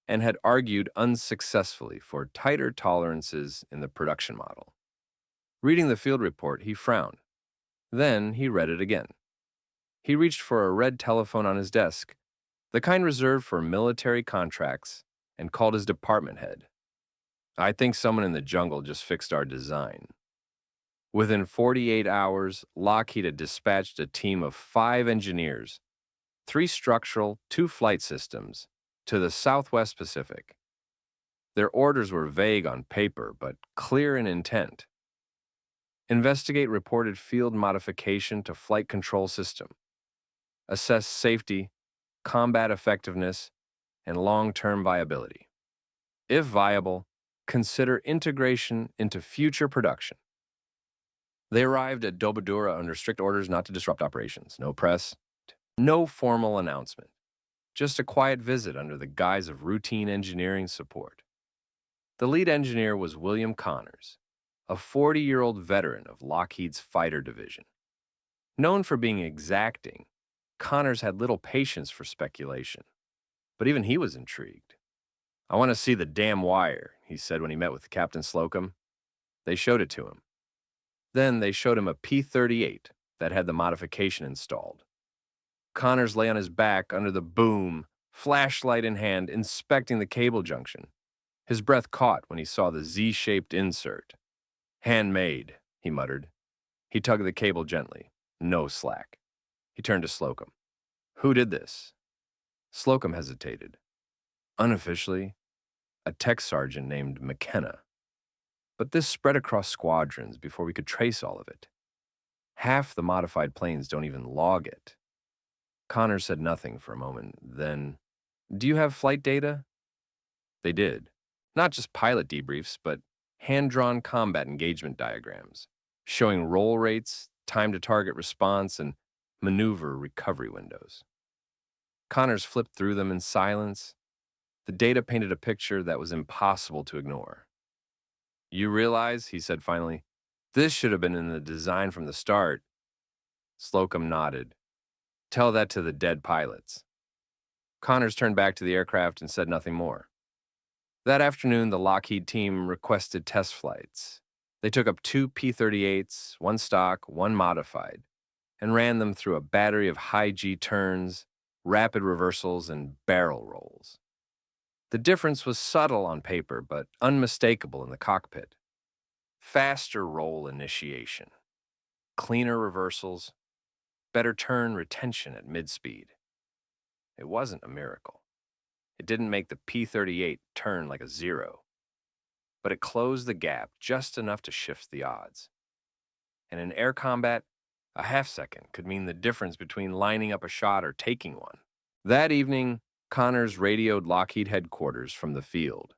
and had argued unsuccessfully for tighter tolerances in the production model. Reading the field report, he frowned. Then he read it again. He reached for a red telephone on his desk, the kind reserved for military contracts, and called his department head. I think someone in the jungle just fixed our design. Within 48 hours, Lockheed had dispatched a team of 5 engineers, 3 structural, 2 flight systems, to the Southwest Pacific. Their orders were vague on paper, but clear in intent. Investigate reported field modification to flight control system. Assess safety, combat effectiveness, and long-term viability. If viable, consider integration into future production. They arrived at Dobodura under strict orders not to disrupt operations. No press, no formal announcement. Just a quiet visit under the guise of routine engineering support. The lead engineer was William Connors, a 40-year-old veteran of Lockheed's fighter division. Known for being exacting, Connors had little patience for speculation, but even he was intrigued. "I want to see the damn wire," he said when he met with Captain Slocum. They showed it to him. Then they showed him a P-38 that had the modification installed. Connors lay on his back under the boom, flashlight in hand, inspecting the cable junction. His breath caught when he saw the Z-shaped insert. "Handmade," he muttered. He tugged the cable gently. No slack. He turned to Slocum. "Who did this?" Slocum hesitated. Unofficially, a tech sergeant named McKenna. But this spread across squadrons before we could trace all of it. Half the modified planes don't even log it. Connors said nothing for a moment. Then, "Do you have flight data?" They did. Not just pilot debriefs, but hand-drawn combat engagement diagrams, showing roll rates, time to target response, and maneuver recovery windows. Connors flipped through them in silence. The data painted a picture that was impossible to ignore. "You realize," he said finally, "this should have been in the design from the start." Slocum nodded. "Tell that to the dead pilots." Connors turned back to the aircraft and said nothing more. That afternoon, the Lockheed team requested test flights. They took up 2 P-38s, 1 stock, 1 modified, and ran them through a battery of high-G turns, rapid reversals, and barrel rolls. The difference was subtle on paper, but unmistakable in the cockpit. Faster roll initiation, cleaner reversals, better turn retention at mid-speed. It wasn't a miracle. It didn't make the P-38 turn like a 0, but it closed the gap just enough to shift the odds. And in air combat, a half second could mean the difference between lining up a shot or taking one. That evening, Connors radioed Lockheed headquarters from the field.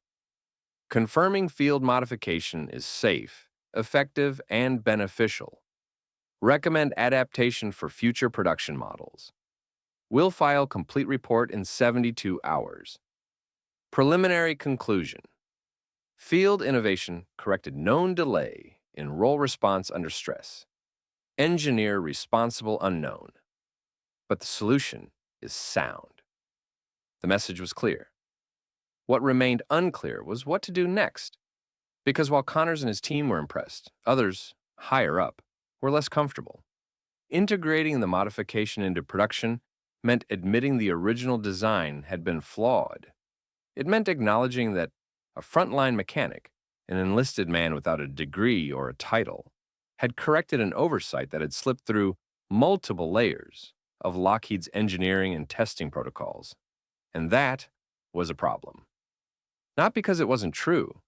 "Confirming field modification is safe, effective, and beneficial. Recommend adaptation for future production models. Will file complete report in 72 hours. Preliminary conclusion. Field innovation corrected known delay in roll response under stress. Engineer responsible unknown. But the solution is sound." The message was clear. What remained unclear was what to do next. Because while Connors and his team were impressed, others, higher up, were less comfortable. Integrating the modification into production meant admitting the original design had been flawed. It meant acknowledging that a frontline mechanic, an enlisted man without a degree or a title, had corrected an oversight that had slipped through multiple layers of Lockheed's engineering and testing protocols. And that was a problem. Not because it wasn't true,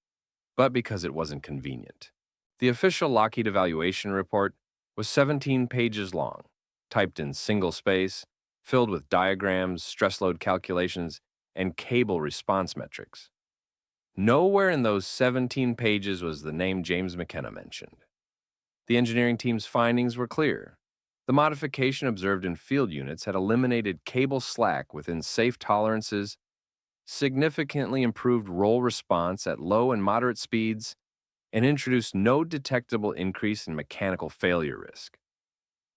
but because it wasn't convenient. The official Lockheed evaluation report was 17 pages long, typed in single space, filled with diagrams, stress load calculations, and cable response metrics. Nowhere in those 17 pages was the name James McKenna mentioned. The engineering team's findings were clear. The modification observed in field units had eliminated cable slack within safe tolerances, significantly improved roll response at low and moderate speeds, and introduced no detectable increase in mechanical failure risk.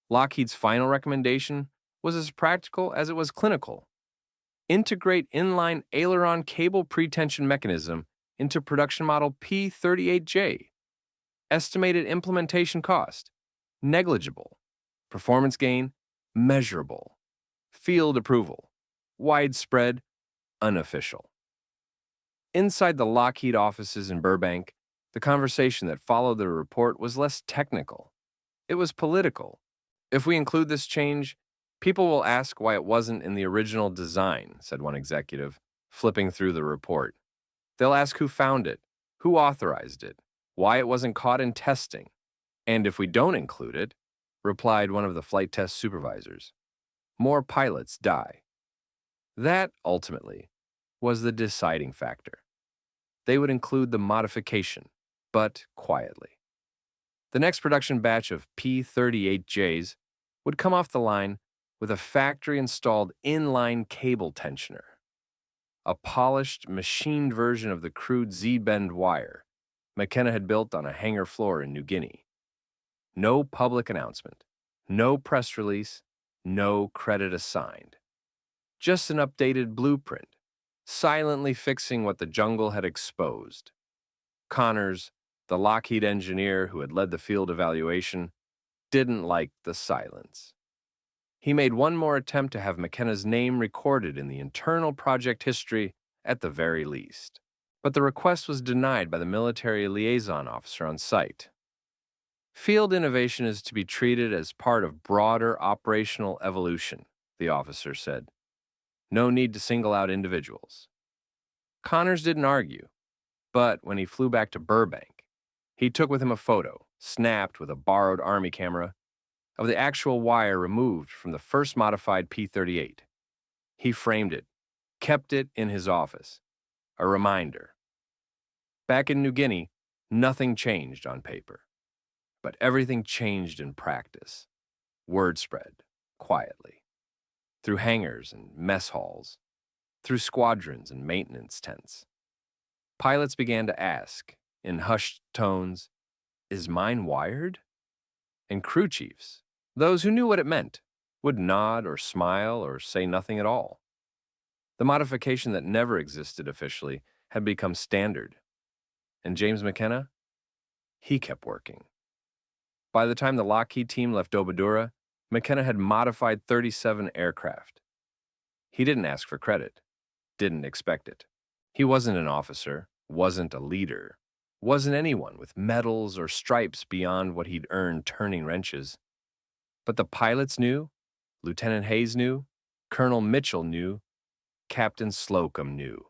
Lockheed's final recommendation was as practical as it was clinical. Integrate inline aileron cable pretension mechanism into production model P-38J. Estimated implementation cost, negligible. Performance gain, measurable. Field approval, widespread, unofficial. Inside the Lockheed offices in Burbank, the conversation that followed the report was less technical. It was political. If we include this change, people will ask why it wasn't in the original design, said one executive, flipping through the report. They'll ask who found it, who authorized it, why it wasn't caught in testing. And if we don't include it, replied one of the flight test supervisors, more pilots die. That, ultimately, was the deciding factor. They would include the modification, but quietly. The next production batch of P-38Js would come off the line with a factory-installed inline cable tensioner, a polished, machined version of the crude Z-bend wire McKenna had built on a hangar floor in New Guinea. No public announcement, no press release, no credit assigned. Just an updated blueprint, silently fixing what the jungle had exposed. Connors, the Lockheed engineer who had led the field evaluation, didn't like the silence. He made one more attempt to have McKenna's name recorded in the internal project history at the very least. But the request was denied by the military liaison officer on site. Field innovation is to be treated as part of broader operational evolution, the officer said. No need to single out individuals. Connors didn't argue, but when he flew back to Burbank, he took with him a photo, snapped with a borrowed Army camera, of the actual wire removed from the first modified P-38. He framed it, kept it in his office, a reminder. Back in New Guinea, nothing changed on paper, but everything changed in practice. Word spread, quietly, through hangars and mess halls, through squadrons and maintenance tents. Pilots began to ask, in hushed tones, "Is mine wired?" And crew chiefs, those who knew what it meant, would nod or smile or say nothing at all. The modification that never existed officially had become standard. And James McKenna? He kept working. By the time the Lockheed team left Dobodura, McKenna had modified 37 aircraft. He didn't ask for credit, didn't expect it. He wasn't an officer, wasn't a leader, wasn't anyone with medals or stripes beyond what he'd earned turning wrenches. But the pilots knew, Lieutenant Hayes knew, Colonel Mitchell knew, Captain Slocum knew.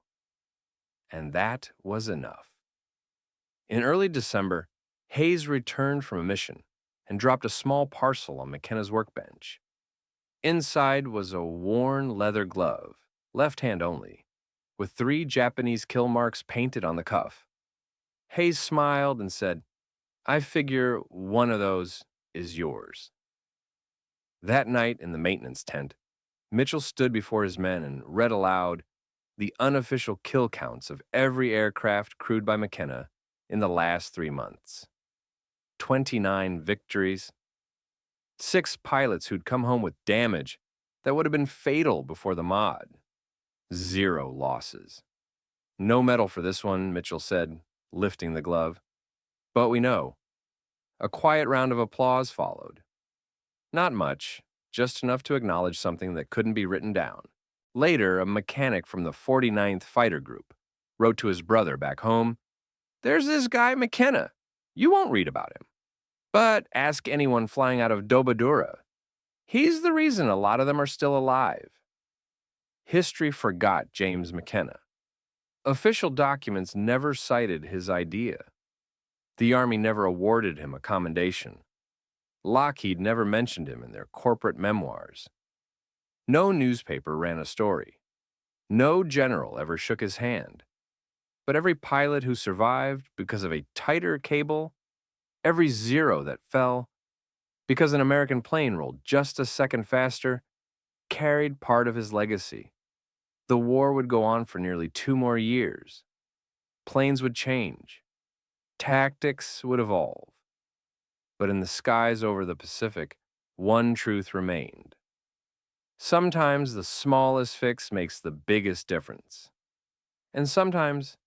And that was enough. In early December, Hayes returned from a mission and dropped a small parcel on McKenna's workbench. Inside was a worn leather glove, left hand only, with 3 Japanese kill marks painted on the cuff. Hayes smiled and said, "I figure one of those is yours." That night in the maintenance tent, Mitchell stood before his men and read aloud the unofficial kill counts of every aircraft crewed by McKenna in the last 3 months. 29 victories. 6 pilots who'd come home with damage that would have been fatal before the mod. 0 losses. No medal for this one, Mitchell said. lifting the glove. But we know. A quiet round of applause followed. Not much, just enough to acknowledge something that couldn't be written down. Later, a mechanic from the 49th Fighter Group wrote to his brother back home, "There's this guy McKenna. You won't read about him. But ask anyone flying out of Dobodura. He's the reason a lot of them are still alive." History forgot James McKenna. Official documents never cited his idea. The Army never awarded him a commendation. Lockheed never mentioned him in their corporate memoirs. No newspaper ran a story. No general ever shook his hand. But every pilot who survived because of a tighter cable, every zero that fell because an American plane rolled just a second faster, carried part of his legacy. The war would go on for nearly 2 more years. Planes would change. Tactics would evolve. But in the skies over the Pacific, one truth remained. Sometimes the smallest fix makes the biggest difference. And sometimes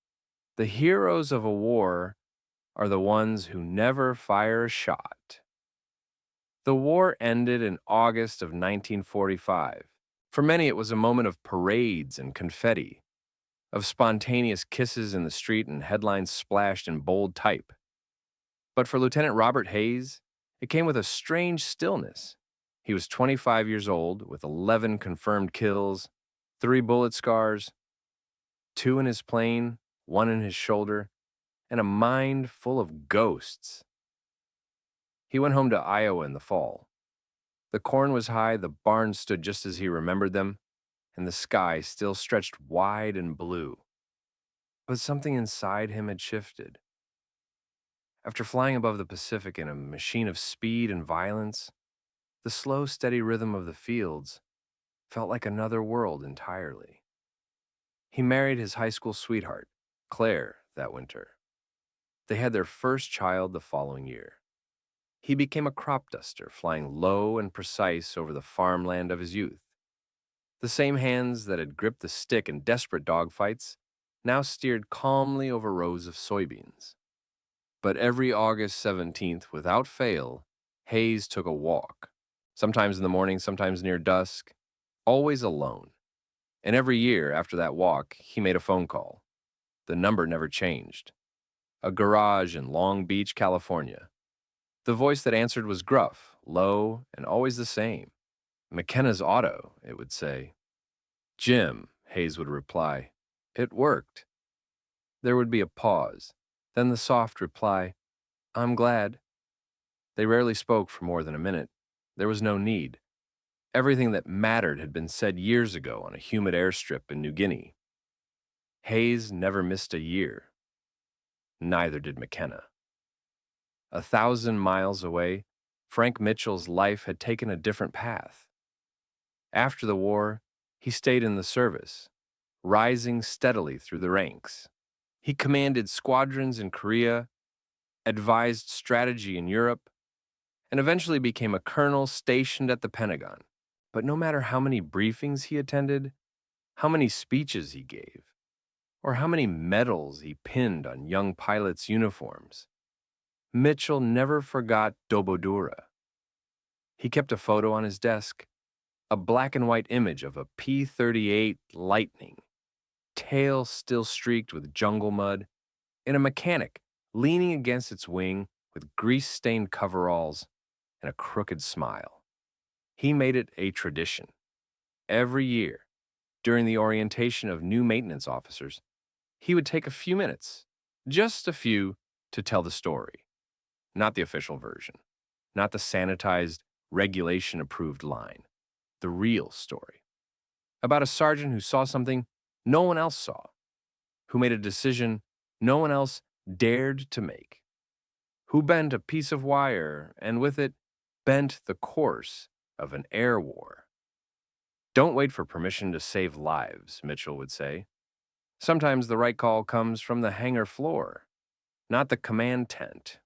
the heroes of a war are the ones who never fire a shot. The war ended in August of 1945. For many, it was a moment of parades and confetti, of spontaneous kisses in the street and headlines splashed in bold type. But for Lieutenant Robert Hayes, it came with a strange stillness. He was 25 years old, with 11 confirmed kills, 3 bullet scars, 2 in his plane, 1 in his shoulder, and a mind full of ghosts. He went home to Iowa in the fall. The corn was high, the barns stood just as he remembered them, and the sky still stretched wide and blue. But something inside him had shifted. After flying above the Pacific in a machine of speed and violence, the slow, steady rhythm of the fields felt like another world entirely. He married his high school sweetheart, Claire, that winter. They had their first child the following year. He became a crop duster, flying low and precise over the farmland of his youth. The same hands that had gripped the stick in desperate dogfights now steered calmly over rows of soybeans. But every August 17th, without fail, Hayes took a walk, sometimes in the morning, sometimes near dusk, always alone. And every year after that walk, he made a phone call. The number never changed. A garage in Long Beach, California. The voice that answered was gruff, low, and always the same. "McKenna's Auto," it would say. "Jim," Hayes would reply. "It worked." There would be a pause, then the soft reply, "I'm glad." They rarely spoke for more than a minute. There was no need. Everything that mattered had been said years ago on a humid airstrip in New Guinea. Hayes never missed a year. Neither did McKenna. 1,000 miles away, Frank Mitchell's life had taken a different path. After the war, he stayed in the service, rising steadily through the ranks. He commanded squadrons in Korea, advised strategy in Europe, and eventually became a colonel stationed at the Pentagon. But no matter how many briefings he attended, how many speeches he gave, or how many medals he pinned on young pilots' uniforms, Mitchell never forgot Dobodura. He kept a photo on his desk, a black and white image of a P-38 Lightning, tail still streaked with jungle mud, and a mechanic leaning against its wing with grease-stained coveralls and a crooked smile. He made it a tradition. Every year, during the orientation of new maintenance officers, he would take a few minutes, just a few, to tell the story. Not the official version, not the sanitized, regulation-approved line. The real story. About a sergeant who saw something no one else saw, who made a decision no one else dared to make, who bent a piece of wire and with it bent the course of an air war. "Don't wait for permission to save lives," Mitchell would say. "Sometimes the right call comes from the hangar floor, not the command tent."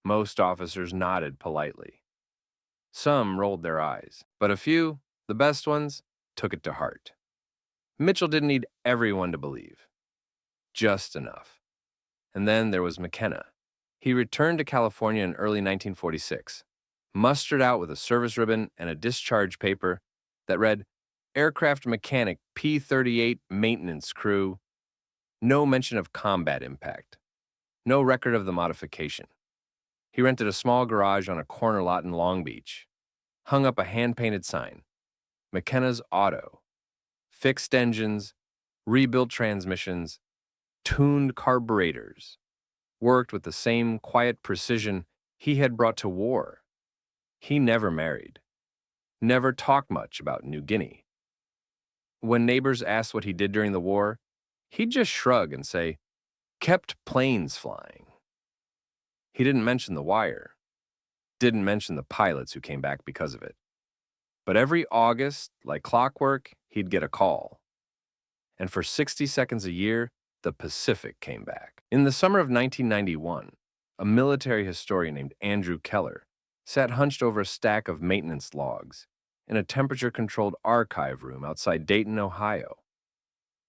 Most officers nodded politely. Some rolled their eyes, but a few, the best ones, took it to heart. Mitchell didn't need everyone to believe. Just enough. And then there was McKenna. He returned to California in early 1946, mustered out with a service ribbon and a discharge paper that read, Aircraft Mechanic P-38 Maintenance Crew. No mention of combat impact. No record of the modification. He rented a small garage on a corner lot in Long Beach, hung up a hand-painted sign, McKenna's Auto, fixed engines, rebuilt transmissions, tuned carburetors, worked with the same quiet precision he had brought to war. He never married, never talked much about New Guinea. When neighbors asked what he did during the war, he'd just shrug and say, kept planes flying. He didn't mention the wire, didn't mention the pilots who came back because of it. But every August, like clockwork, he'd get a call. And for 60 seconds a year, the Pacific came back. In the summer of 1991, a military historian named Andrew Keller sat hunched over a stack of maintenance logs in a temperature-controlled archive room outside Dayton, Ohio.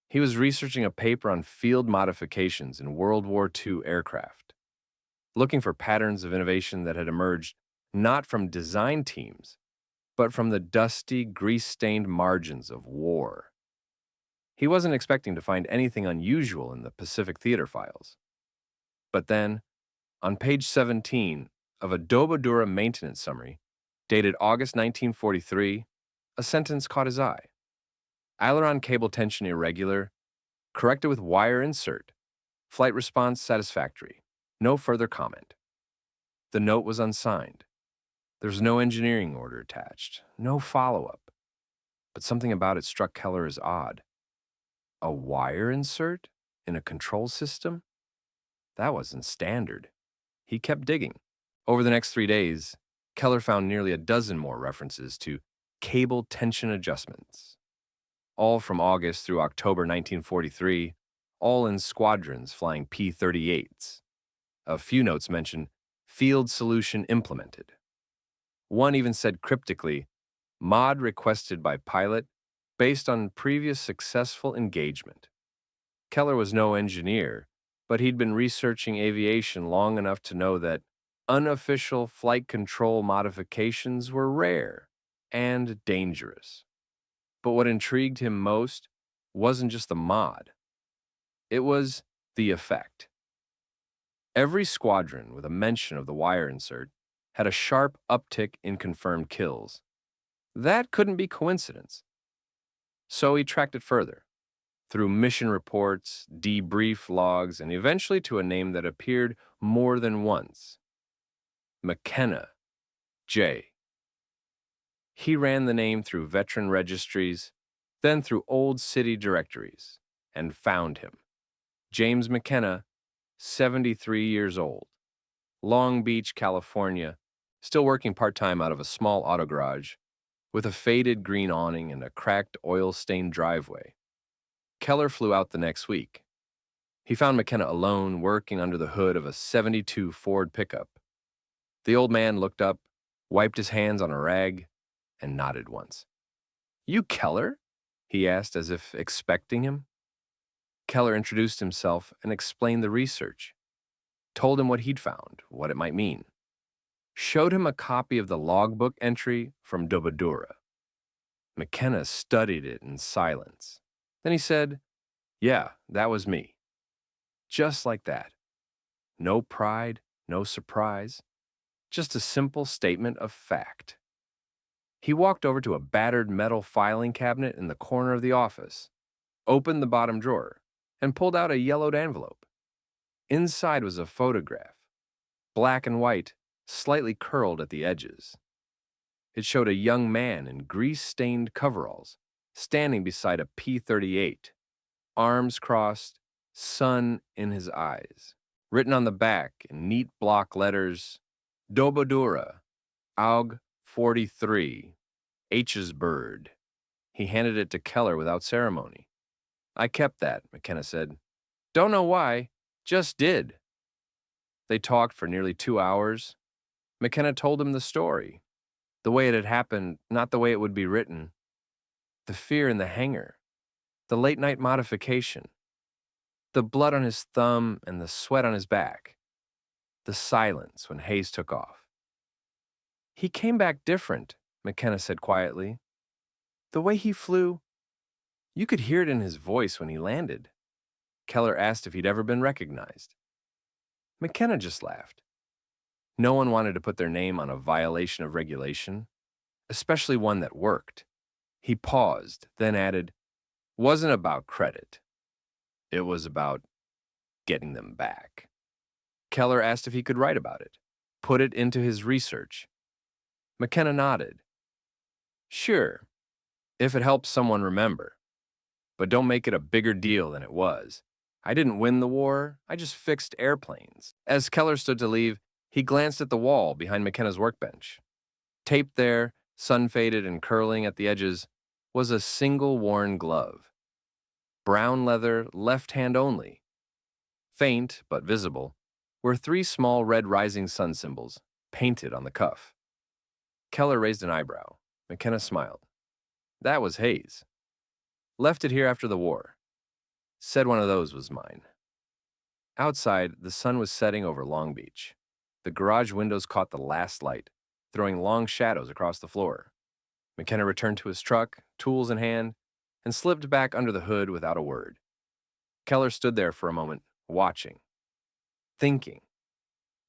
He was researching a paper on field modifications in World War II aircraft, looking for patterns of innovation that had emerged not from design teams, but from the dusty, grease-stained margins of war. He wasn't expecting to find anything unusual in the Pacific Theater files. But then, on page 17 of a Dobodura maintenance summary, dated August 1943, a sentence caught his eye. Aileron cable tension irregular, corrected with wire insert. Flight response satisfactory. No further comment. The note was unsigned. There was no engineering order attached, no follow-up. But something about it struck Keller as odd. A wire insert in a control system? That wasn't standard. He kept digging. Over the next 3 days, Keller found nearly a dozen more references to cable tension adjustments, all from August through October 1943, all in squadrons flying P-38s. A few notes mentioned field solution implemented. One even said cryptically, mod requested by pilot based on previous successful engagement. Keller was no engineer, but he'd been researching aviation long enough to know that unofficial flight control modifications were rare and dangerous. But what intrigued him most wasn't just the mod. It was the effect. Every squadron with a mention of the wire insert had a sharp uptick in confirmed kills. That couldn't be coincidence. So he tracked it further, through mission reports, debrief logs, and eventually to a name that appeared more than once. McKenna, J. He ran the name through veteran registries, then through old city directories, and found him. James McKenna, 73 years old, Long Beach, California, still working part-time out of a small auto garage, with a faded green awning and a cracked oil-stained driveway. Keller flew out the next week. He found McKenna alone, working under the hood of a '72 Ford pickup. The old man looked up, wiped his hands on a rag, and nodded once. "You Keller?" he asked as if expecting him. Keller introduced himself and explained the research, told him what he'd found, what it might mean, showed him a copy of the logbook entry from Dobodura. McKenna studied it in silence. Then he said, "Yeah, that was me." Just like that. No pride, no surprise, just a simple statement of fact. He walked over to a battered metal filing cabinet in the corner of the office, opened the bottom drawer, and pulled out a yellowed envelope. Inside was a photograph, black and white, slightly curled at the edges. It showed a young man in grease-stained coveralls, standing beside a P-38, arms crossed, sun in his eyes. Written on the back in neat block letters, Dobodura, AUG 43, H's bird. He handed it to Keller without ceremony. "I kept that," McKenna said. "Don't know why, just did." They talked for nearly 2 hours. McKenna told him the story, the way it had happened, not the way it would be written. The fear in the hangar, the late-night modification. The blood on his thumb and the sweat on his back. The silence when Hayes took off. "He came back different," McKenna said quietly. "The way he flew, you could hear it in his voice when he landed." Keller asked if he'd ever been recognized. McKenna just laughed. No one wanted to put their name on a violation of regulation, especially one that worked. He paused, then added, "Wasn't about credit. It was about getting them back." Keller asked if he could write about it, put it into his research. McKenna nodded. "Sure, if it helps someone remember. But don't make it a bigger deal than it was. I didn't win the war, I just fixed airplanes." As Keller stood to leave, he glanced at the wall behind McKenna's workbench. Taped there, sun-faded and curling at the edges, was a single worn glove. Brown leather, left hand only. Faint, but visible, were 3 small red rising sun symbols, painted on the cuff. Keller raised an eyebrow. McKenna smiled. That was Hayes. "Left it here after the war. Said one of those was mine." Outside, the sun was setting over Long Beach. The garage windows caught the last light, throwing long shadows across the floor. McKenna returned to his truck, tools in hand, and slipped back under the hood without a word. Keller stood there for a moment, watching, thinking.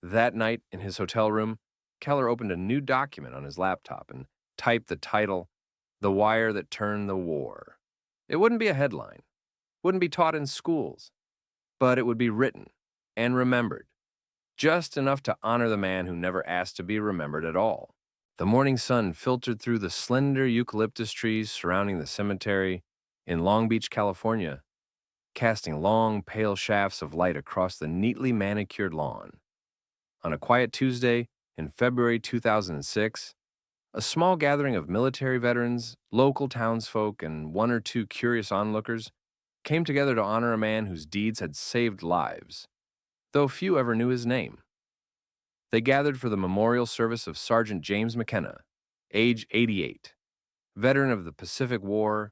That night, in his hotel room, Keller opened a new document on his laptop and typed the title, "The Wire That Turned the War." It wouldn't be a headline, wouldn't be taught in schools, but it would be written and remembered, just enough to honor the man who never asked to be remembered at all. The morning sun filtered through the slender eucalyptus trees surrounding the cemetery in Long Beach, California, casting long, pale shafts of light across the neatly manicured lawn. On a quiet Tuesday in February 2006, a small gathering of military veterans, local townsfolk, and 1 or 2 curious onlookers came together to honor a man whose deeds had saved lives, though few ever knew his name. They gathered for the memorial service of Sergeant James McKenna, age 88, veteran of the Pacific War,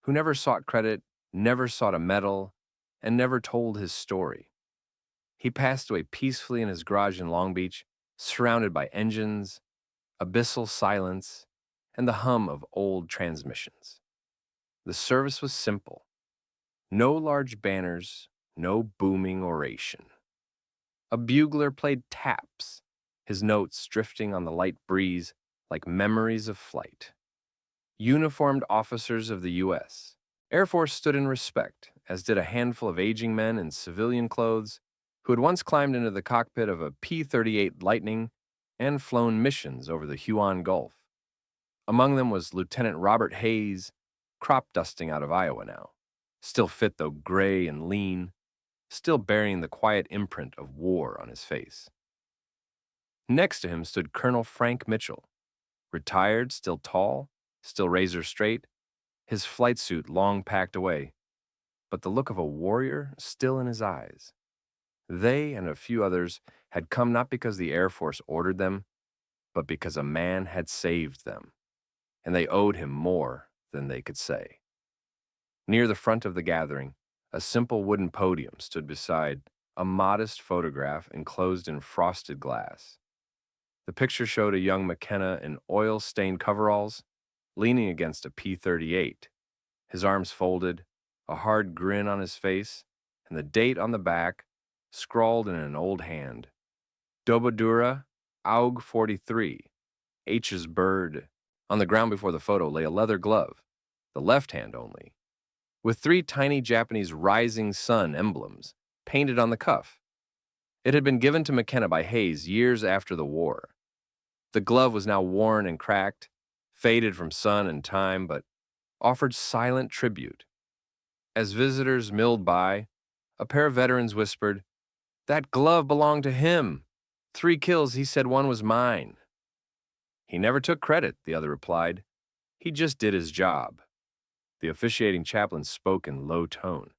who never sought credit, never sought a medal, and never told his story. He passed away peacefully in his garage in Long Beach, surrounded by engines, abyssal silence, and the hum of old transmissions. The service was simple. No large banners, no booming oration. A bugler played taps, his notes drifting on the light breeze like memories of flight. Uniformed officers of the U.S. Air Force stood in respect, as did a handful of aging men in civilian clothes who had once climbed into the cockpit of a P-38 Lightning and flown missions over the Huon Gulf. Among them was Lieutenant Robert Hayes, crop dusting out of Iowa now, still fit though gray and lean, still bearing the quiet imprint of war on his face. Next to him stood Colonel Frank Mitchell, retired, still tall, still razor straight, his flight suit long packed away, but the look of a warrior still in his eyes. They and a few others had come not because the Air Force ordered them, but because a man had saved them, and they owed him more than they could say. Near the front of the gathering, a simple wooden podium stood beside a modest photograph enclosed in frosted glass. The picture showed a young McKenna in oil-stained coveralls, leaning against a P-38, his arms folded, a hard grin on his face, and the date on the back, scrawled in an old hand. Dobodura Aug 43, H's bird. On the ground before the photo lay a leather glove, the left hand only, with 3 tiny Japanese rising sun emblems painted on the cuff. It had been given to McKenna by Hayes years after the war. The glove was now worn and cracked, faded from sun and time, but offered silent tribute. As visitors milled by, a pair of veterans whispered, "That glove belonged to him. 3 kills, he said 1 was mine." "He never took credit," the other replied. "He just did his job." The officiating chaplain spoke in low tone.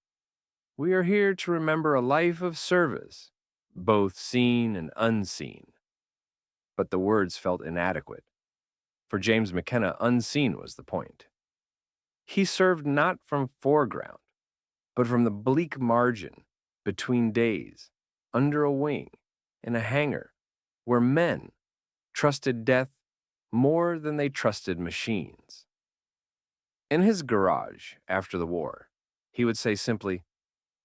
"We are here to remember a life of service, both seen and unseen." But the words felt inadequate. For James McKenna, unseen was the point. He served not from foreground, but from the bleak margin, between days, under a wing, in a hangar, where men trusted death more than they trusted machines. In his garage after the war, he would say simply,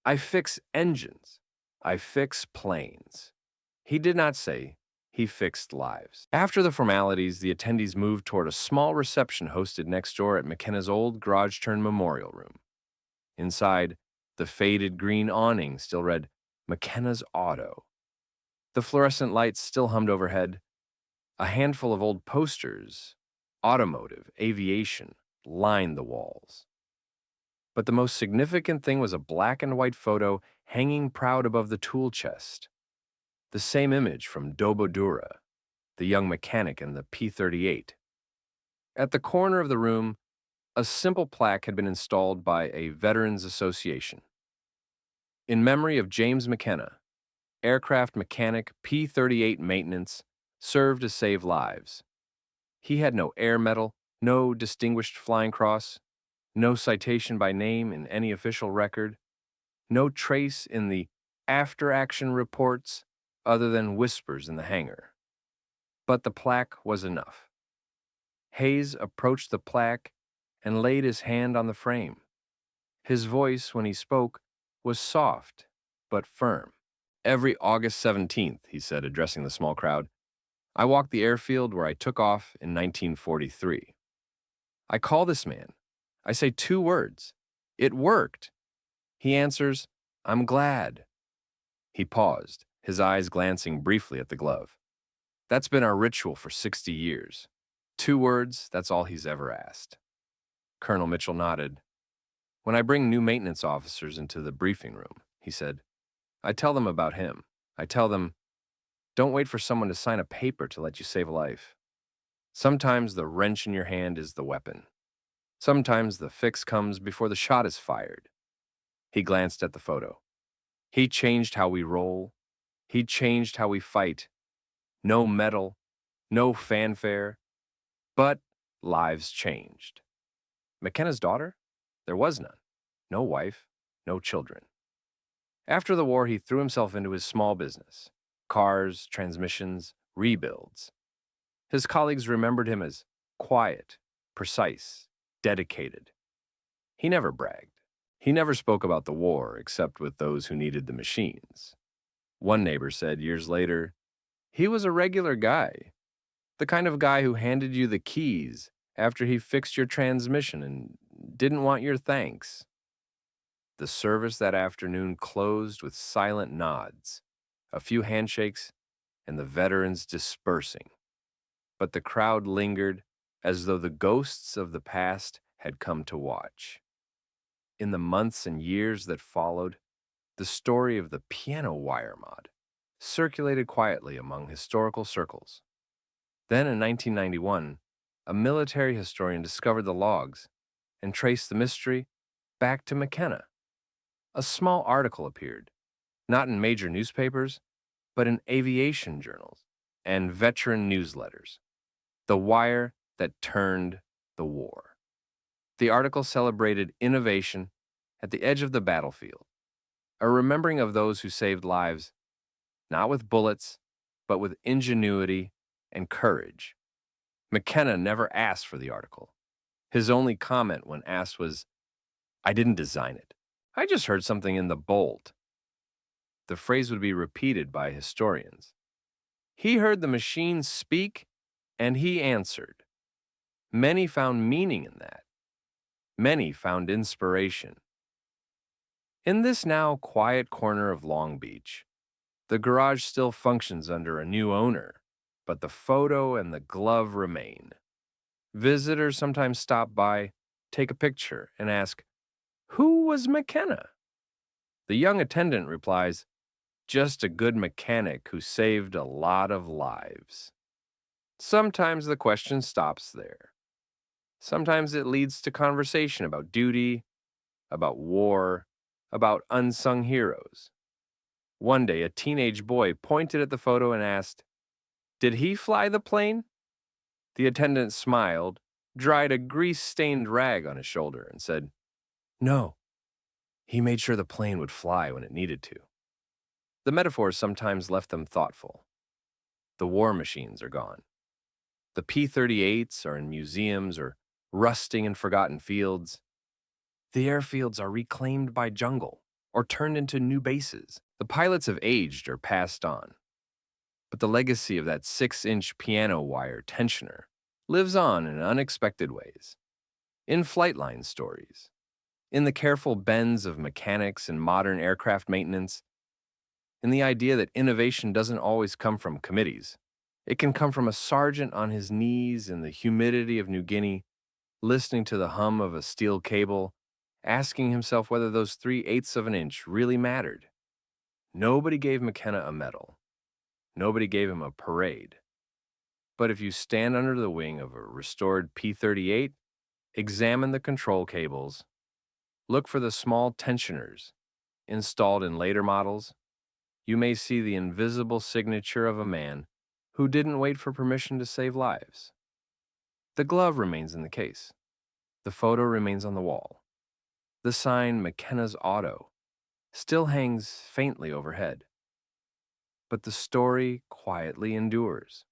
"I fix engines. I fix planes." He did not say he fixed lives. After the formalities, the attendees moved toward a small reception hosted next door at McKenna's old garage-turned memorial room. Inside, the faded green awning still read, "McKenna's Auto." The fluorescent lights still hummed overhead. A handful of old posters, automotive, aviation, lined the walls. But the most significant thing was a black and white photo hanging proud above the tool chest. The same image from Dobodura, the young mechanic in the P-38. At the corner of the room, a simple plaque had been installed by a Veterans Association. In memory of James McKenna, aircraft mechanic, P-38 maintenance, served to save lives. He had no air medal, no distinguished flying cross, no citation by name in any official record, no trace in the after-action reports other than whispers in the hangar. But the plaque was enough. Hayes approached the plaque and laid his hand on the frame. His voice, when he spoke, was soft but firm. "Every August 17th, he said, addressing the small crowd, I walk the airfield where I took off in 1943. I call this man. I say 2 words. It worked. He answers, 'I'm glad.'" He paused, his eyes glancing briefly at the glove. "That's been our ritual for 60 years. 2 words, that's all he's ever asked." Colonel Mitchell nodded. "When I bring new maintenance officers into the briefing room," he said, "I tell them about him. I tell them, don't wait for someone to sign a paper to let you save a life. Sometimes the wrench in your hand is the weapon. Sometimes the fix comes before the shot is fired." He glanced at the photo. "He changed how we roll. He changed how we fight. No medal, no fanfare, but lives changed." McKenna's daughter? There was none. No wife, no children. After the war, he threw himself into his small business. Cars, transmissions, rebuilds. His colleagues remembered him as quiet, precise, dedicated. He never bragged. He never spoke about the war except with those who needed the machines. One neighbor said years later, "He was a regular guy, the kind of guy who handed you the keys after he fixed your transmission and didn't want your thanks." The service that afternoon closed with silent nods, a few handshakes, and the veterans dispersing. But the crowd lingered as though the ghosts of the past had come to watch. In the months and years that followed, the story of the piano wire mod circulated quietly among historical circles. Then in 1991, a military historian discovered the logs and traced the mystery back to McKenna. A small article appeared, not in major newspapers, but in aviation journals and veteran newsletters. The wire that turned the war. The article celebrated innovation at the edge of the battlefield, a remembering of those who saved lives, not with bullets, but with ingenuity and courage. McKenna never asked for the article. His only comment when asked was, "I didn't design it. I just heard something in the bolt." The phrase would be repeated by historians. He heard the machine speak, and he answered. Many found meaning in that. Many found inspiration. In this now quiet corner of Long Beach, the garage still functions under a new owner, but the photo and the glove remain. Visitors sometimes stop by, take a picture, and ask, "Who was McKenna?" The young attendant replies, "Just a good mechanic who saved a lot of lives." Sometimes the question stops there. Sometimes it leads to conversation about duty, about war, about unsung heroes. One day, a teenage boy pointed at the photo and asked, "Did he fly the plane?" The attendant smiled, dried a grease-stained rag on his shoulder, and said, "No. He made sure the plane would fly when it needed to." The metaphors sometimes left them thoughtful. The war machines are gone. The P-38s are in museums or rusting in forgotten fields. The airfields are reclaimed by jungle or turned into new bases. The pilots have aged or passed on. But the legacy of that 6-inch piano wire tensioner lives on in unexpected ways. In flight line stories, in the careful bends of mechanics and modern aircraft maintenance, in the idea that innovation doesn't always come from committees. It can come from a sergeant on his knees in the humidity of New Guinea, listening to the hum of a steel cable, asking himself whether those 3/8 of an inch really mattered. Nobody gave McKenna a medal. Nobody gave him a parade. But if you stand under the wing of a restored P-38, examine the control cables, look for the small tensioners installed in later models, you may see the invisible signature of a man who didn't wait for permission to save lives. The glove remains in the case. The photo remains on the wall. The sign McKenna's Auto still hangs faintly overhead. But the story quietly endures.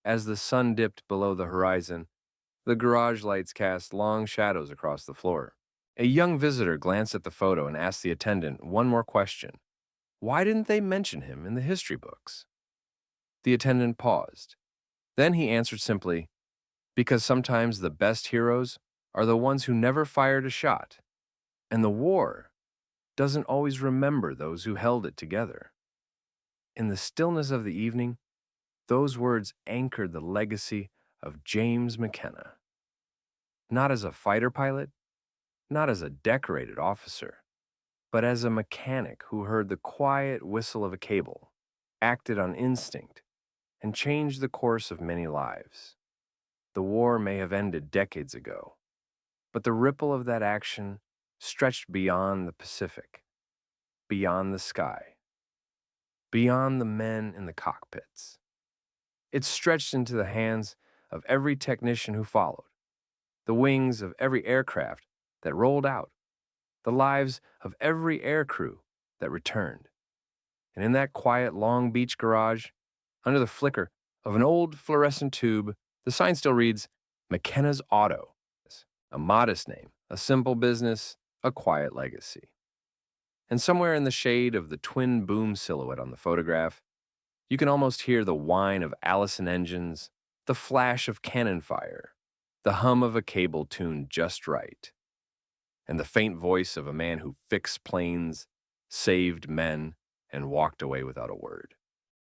As the sun dipped below the horizon, the garage lights cast long shadows across the floor. A young visitor glanced at the photo and asked the attendant one more question. Why didn't they mention him in the history books? The attendant paused. Then he answered simply, because sometimes the best heroes are the ones who never fired a shot, and the war doesn't always remember those who held it together. In the stillness of the evening, those words anchored the legacy of James McKenna. Not as a fighter pilot, not as a decorated officer, but as a mechanic who heard the quiet whistle of a cable, acted on instinct, and changed the course of many lives. The war may have ended decades ago, but the ripple of that action stretched beyond the Pacific, beyond the sky, beyond the men in the cockpits. It stretched into the hands of every technician who followed, the wings of every aircraft that rolled out, the lives of every aircrew that returned. And in that quiet Long Beach garage, under the flicker of an old fluorescent tube, the sign still reads, McKenna's Auto. A modest name, a simple business, a quiet legacy. And somewhere in the shade of the twin boom silhouette on the photograph, you can almost hear the whine of Allison engines, the flash of cannon fire, the hum of a cable tuned just right, and the faint voice of a man who fixed planes, saved men, and walked away without a word.